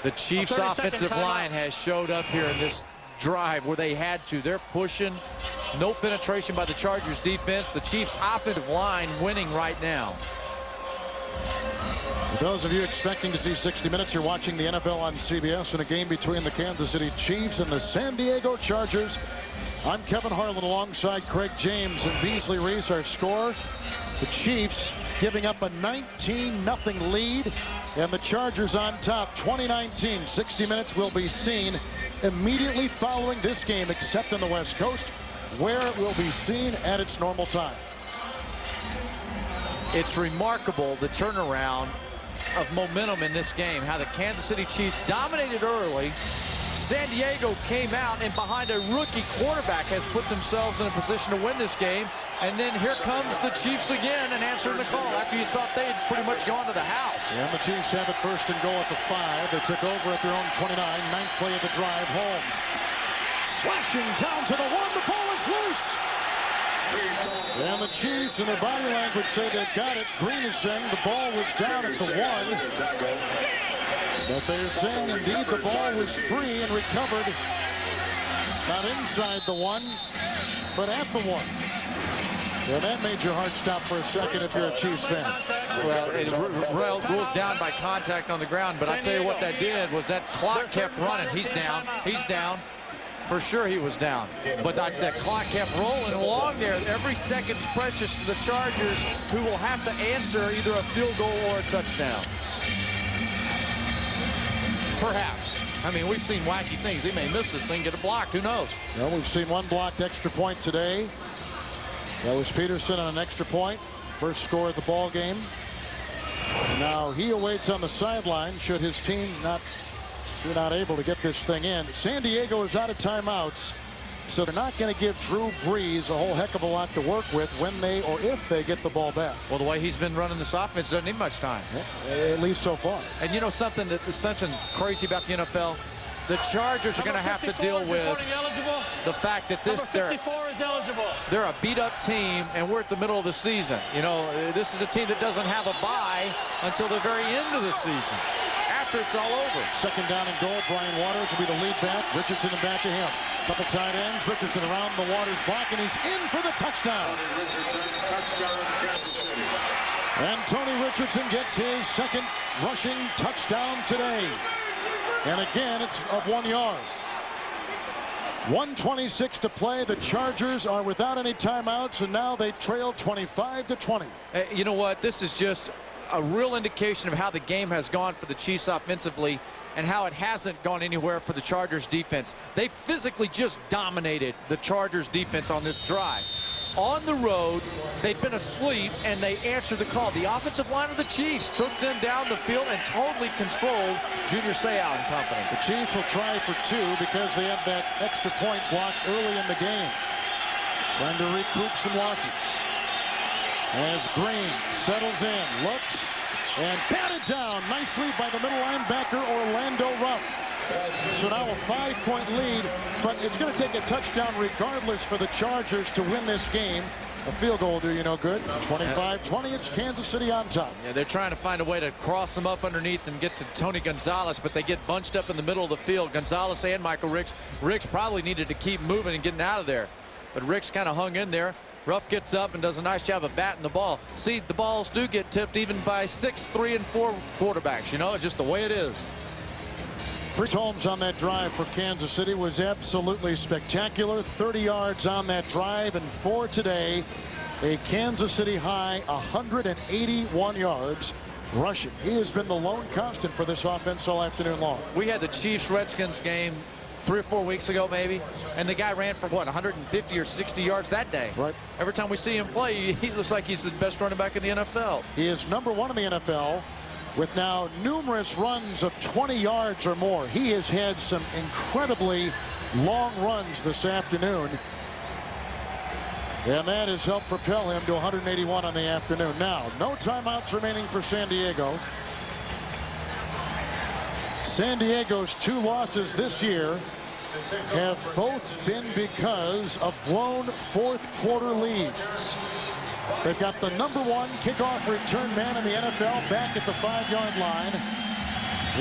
The Chiefs' offensive line has showed up here in this drive where they had to. They're pushing No penetration by the Chargers defense. The Chiefs offensive line winning right now. For those of you expecting to see 60 Minutes, you're watching the NFL on CBS in a game between the Kansas City Chiefs and the San Diego Chargers. I'm Kevin Harlan alongside Craig James and Beasley Reese. Our score, the Chiefs giving up a 19-0 lead, and the Chargers on top 2019. 60 Minutes will be seen immediately following this game, except on the West Coast, where it will be seen at its normal time. It's remarkable, the turnaround of momentum in this game, how the Kansas City Chiefs dominated early. San Diego came out and behind a rookie quarterback has put themselves in a position to win this game. And then here comes the Chiefs again and answering the call after you thought they had pretty much gone to the house. And the Chiefs have it first and goal at the 5. They took over at their own 29. 9th play of the drive. Holmes slashing down to the 1. The ball is loose. And the Chiefs in their body language say they've got it. Green is saying the ball was down at the 1. But they're saying indeed the ball was free and recovered. Not inside the 1, but at the 1. Yeah, that made your heart stop for a second if you're a Chiefs fan. Well, it ruled down by contact on the ground, but I tell you what that did was that clock kept running. He's down. He's down. For sure he was down. But that clock kept rolling along there. Every second's precious to the Chargers, who will have to answer either a field goal or a touchdown. Perhaps. I mean, we've seen wacky things. He may miss this thing, get it blocked. Who knows? Well, we've seen one blocked extra point today. That was Peterson on an extra point. First score of the ball game. Now he awaits on the sideline should his team not able to get this thing in. San Diego is out of timeouts, so they're not going to give Drew Brees a whole heck of a lot to work with when they or if they get the ball back. Well, the way he's been running this offense doesn't need much time. Yeah, at least so far. And you know something crazy about the NFL? The Chargers are going to have to deal with the fact that they're a beat-up team, and we're at the middle of the season. You know, this is a team that doesn't have a bye until the very end of the season. After it's all over. Second down and goal. Brian Waters will be the lead back. Richardson in back of him. Couple tight ends. Richardson around the Waters block, and he's in for the touchdown. And Tony Richardson gets his second rushing touchdown today. And again, it's of 1 yard. 1:26 to play. The Chargers are without any timeouts, and now they trail 25-20. You know what? This is just a real indication of how the game has gone for the Chiefs offensively and how it hasn't gone anywhere for the Chargers defense. They physically just dominated the Chargers defense on this drive. On the road, they'd been asleep, and they answered the call. The offensive line of the Chiefs took them down the field and totally controlled Junior Seau and company. The Chiefs will try for 2 because they had that extra point blocked early in the game. Trying to recoup some losses. As Green settles in, looks, and batted down nicely by the middle linebacker, Orlando Ruff. So now a 5-point lead, but it's going to take a touchdown regardless for the Chargers to win this game. A field goal will do you no good. 25-20, it's Kansas City on top. Yeah, they're trying to find a way to cross them up underneath and get to Tony Gonzalez, but they get bunched up in the middle of the field. Gonzalez and Michael Ricks. Ricks probably needed to keep moving and getting out of there, but Ricks kind of hung in there. Ruff gets up and does a nice job of batting the ball. See, the balls do get tipped even by 6, 3, and 4 quarterbacks. You know, it's just the way it is. Chris Holmes on that drive for Kansas City was absolutely spectacular. 30 yards on that drive, and for today, a Kansas City high 181 yards rushing. He has been the lone constant for this offense all afternoon long. We had the Chiefs-Redskins game 3 or 4 weeks ago maybe, and the guy ran for what, 150 or 60 yards that day. Right. Every time we see him play, he looks like he's the best running back in the NFL. He is #1 in the NFL with now numerous runs of 20 yards or more. He has had some incredibly long runs this afternoon, and that has helped propel him to 181 on the afternoon. Now, no timeouts remaining for San Diego. San Diego's 2 losses this year have both been because of blown fourth-quarter leads. They've got the #1 kickoff return man in the NFL back at the 5-yard line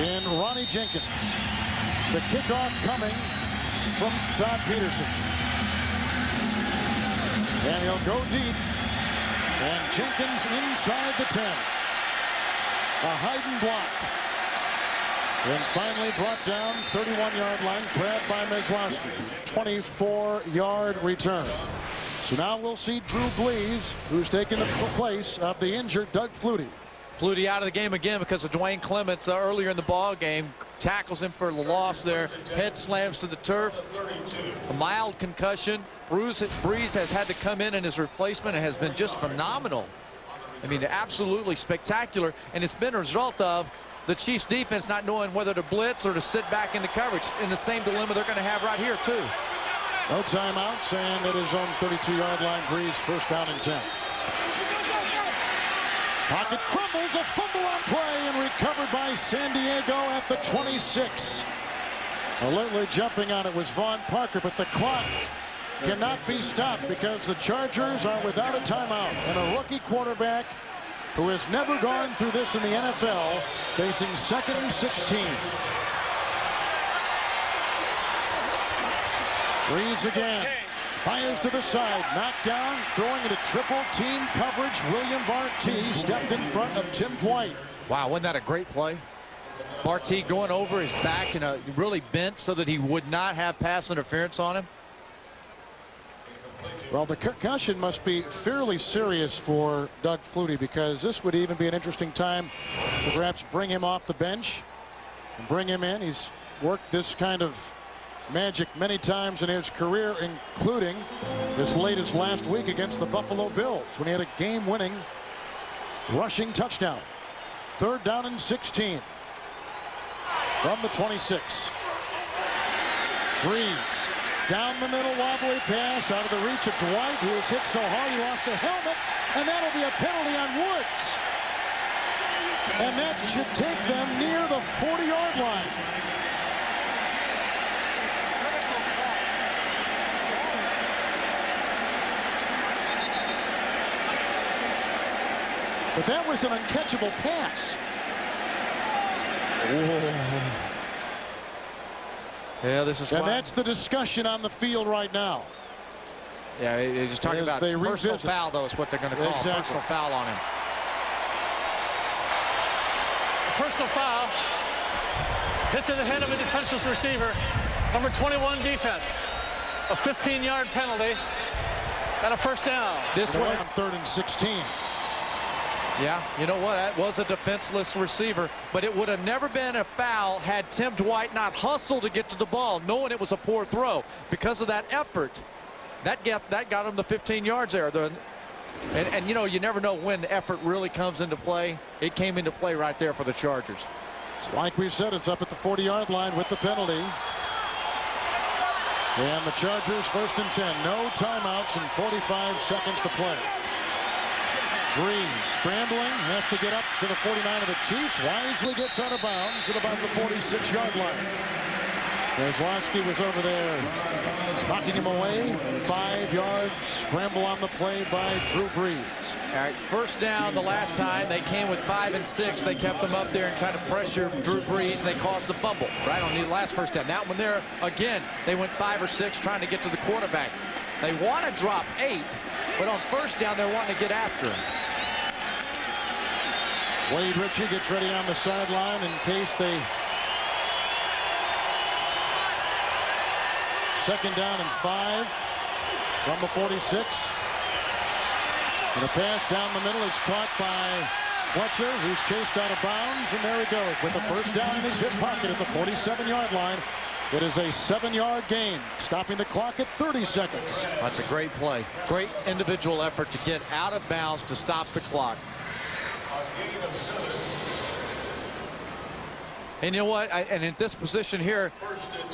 in Ronnie Jenkins. The kickoff coming from Todd Peterson. And he'll go deep. And Jenkins inside the 10. A Hayden block. And finally brought down 31-yard line, grabbed by Meslowski. 24-yard return. So now we'll see Drew Brees, who's taken the place of the injured Doug Flutie. Flutie out of the game again because of Dwayne Clements earlier in the ball game. Tackles him for the loss there. Head slams to the turf. A mild concussion. Brees has had to come in his replacement and has been just phenomenal. I mean, absolutely spectacular. And it's been a result of the Chiefs defense not knowing whether to blitz or to sit back into coverage, in the same dilemma they're going to have right here too. No timeouts, and at his own 32-yard line, Brees first down and 10. Pocket crumbles, a fumble on play, and recovered by San Diego at the 26. Literally jumping on it was Vaughn Parker, but the clock cannot be stopped because the Chargers are without a timeout, and a rookie quarterback who has never gone through this in the NFL, facing 2nd and 16. Brees again. Fires to the side. Knocked down. Throwing into triple team coverage. William Barty stepped in front of Tim Dwight. Wow, wasn't that a great play? Barty going over his back and really bent so that he would not have pass interference on him. Well, the concussion must be fairly serious for Doug Flutie, because this would even be an interesting time to perhaps bring him off the bench and bring him in. He's worked this kind of magic many times in his career, including as late as last week against the Buffalo Bills when he had a game-winning rushing touchdown. 3rd down and 16 from the 26. Brees. Down the middle, wobbly pass out of the reach of Dwight, who was hit so hard he lost the helmet, and that'll be a penalty on Woods. And that should take them near the 40-yard line. But that was an uncatchable pass. Whoa. Yeah, this is. And that's the discussion on the field right now. Yeah, they're just talking about personal foul, though, is what they're going to call exactly. Personal foul on him. Personal foul. Hit to the head of a defenseless receiver. Number 21 defense. A 15-yard penalty and a first down. This one on 3rd and 16. Yeah, you know what? That was a defenseless receiver, but it would have never been a foul had Tim Dwight not hustled to get to the ball, knowing it was a poor throw. Because of that effort, that got him the 15 yards there. And you know, you never know when the effort really comes into play. It came into play right there for the Chargers. So like we said, it's up at the 40-yard line with the penalty. And the Chargers 1st and 10. No timeouts and 45 seconds to play. Brees scrambling, has to get up to the 49 of the Chiefs. Wisely gets out of bounds at about the 46-yard line. Meslowski was over there knocking him away. 5-yard scramble on the play by Drew Brees. All right, first down the last time. They came with 5 and 6. They kept them up there and tried to pressure Drew Brees, and they caused the fumble right on the last first down. That one there, again, they went 5 or 6 trying to get to the quarterback. They want to drop 8, but on first down, they're wanting to get after him. Wade Ritchie gets ready on the sideline in case they... 2nd down and 5 from the 46. And a pass down the middle is caught by Fletcher, who's chased out of bounds, and there he goes with the first down in his hip pocket at the 47-yard line. It is a 7-yard gain, stopping the clock at 30 seconds. That's a great play. Great individual effort to get out of bounds to stop the clock. And you know what? And in this position here,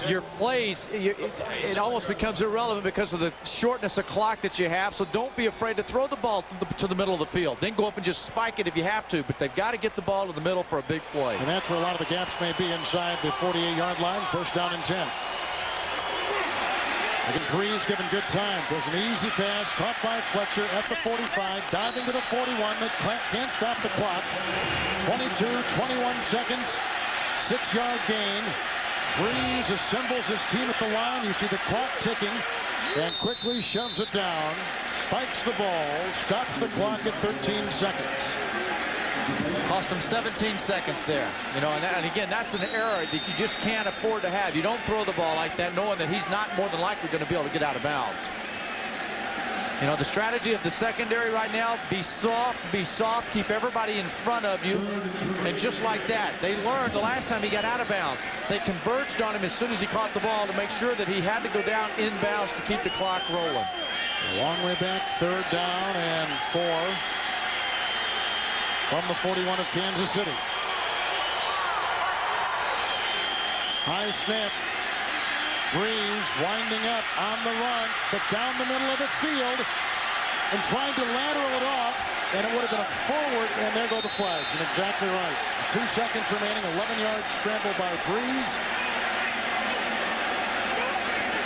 your plays, it almost becomes irrelevant because of the shortness of clock that you have. So don't be afraid to throw the ball to the middle of the field. Then go up and just spike it if you have to. But they've got to get the ball to the middle for a big play. And that's where a lot of the gaps may be inside the 48-yard line. 1st down and 10. Again, Brees given good time. There's an easy pass caught by Fletcher at the 45, diving to the 41. They can't stop the clock. 21 seconds, 6-yard gain. Brees assembles his team at the line. You see the clock ticking and quickly shoves it down. spikes the ball, stops the clock at 13 seconds. Cost him 17 seconds there. You know, and again, that's an error that you just can't afford to have. You don't throw the ball like that knowing that he's not more than likely going to be able to get out of bounds. You know, the strategy of the secondary right now, be soft, keep everybody in front of you. And just like that, they learned the last time he got out of bounds. They converged on him as soon as he caught the ball to make sure that he had to go down inbounds to keep the clock rolling. A long way back, 3rd down and 4 from the 41 of Kansas City. High snap. Brees winding up on the run, but down the middle of the field and trying to lateral it off, and it would have been a forward, and there go the flags. And exactly right. 2 seconds remaining, 11-yard scramble by Brees.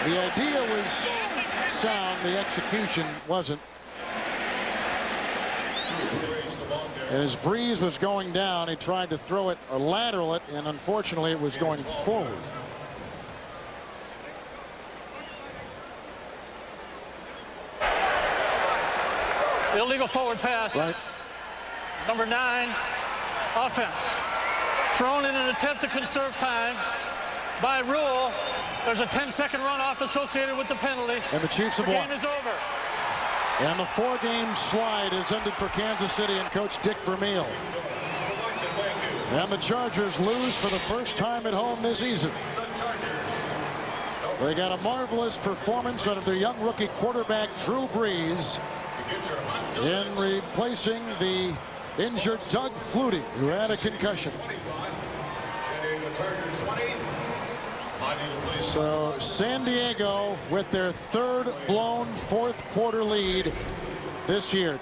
The idea was sound, the execution wasn't. And as Brees was going down, he tried to throw it or lateral it, and unfortunately it was going forward. Illegal forward pass. Right. Number 9, offense. Thrown in an attempt to conserve time. By rule, there's a 10-second runoff associated with the penalty. And the Chiefs have won. The game is over. And the 4-game slide is ended for Kansas City and Coach Dick Vermeil. And the Chargers lose for the first time at home this season. They got a marvelous performance out of their young rookie quarterback, Drew Brees, in replacing the injured Doug Flutie, who had a concussion. So San Diego with their 3rd blown 4th quarter lead this year.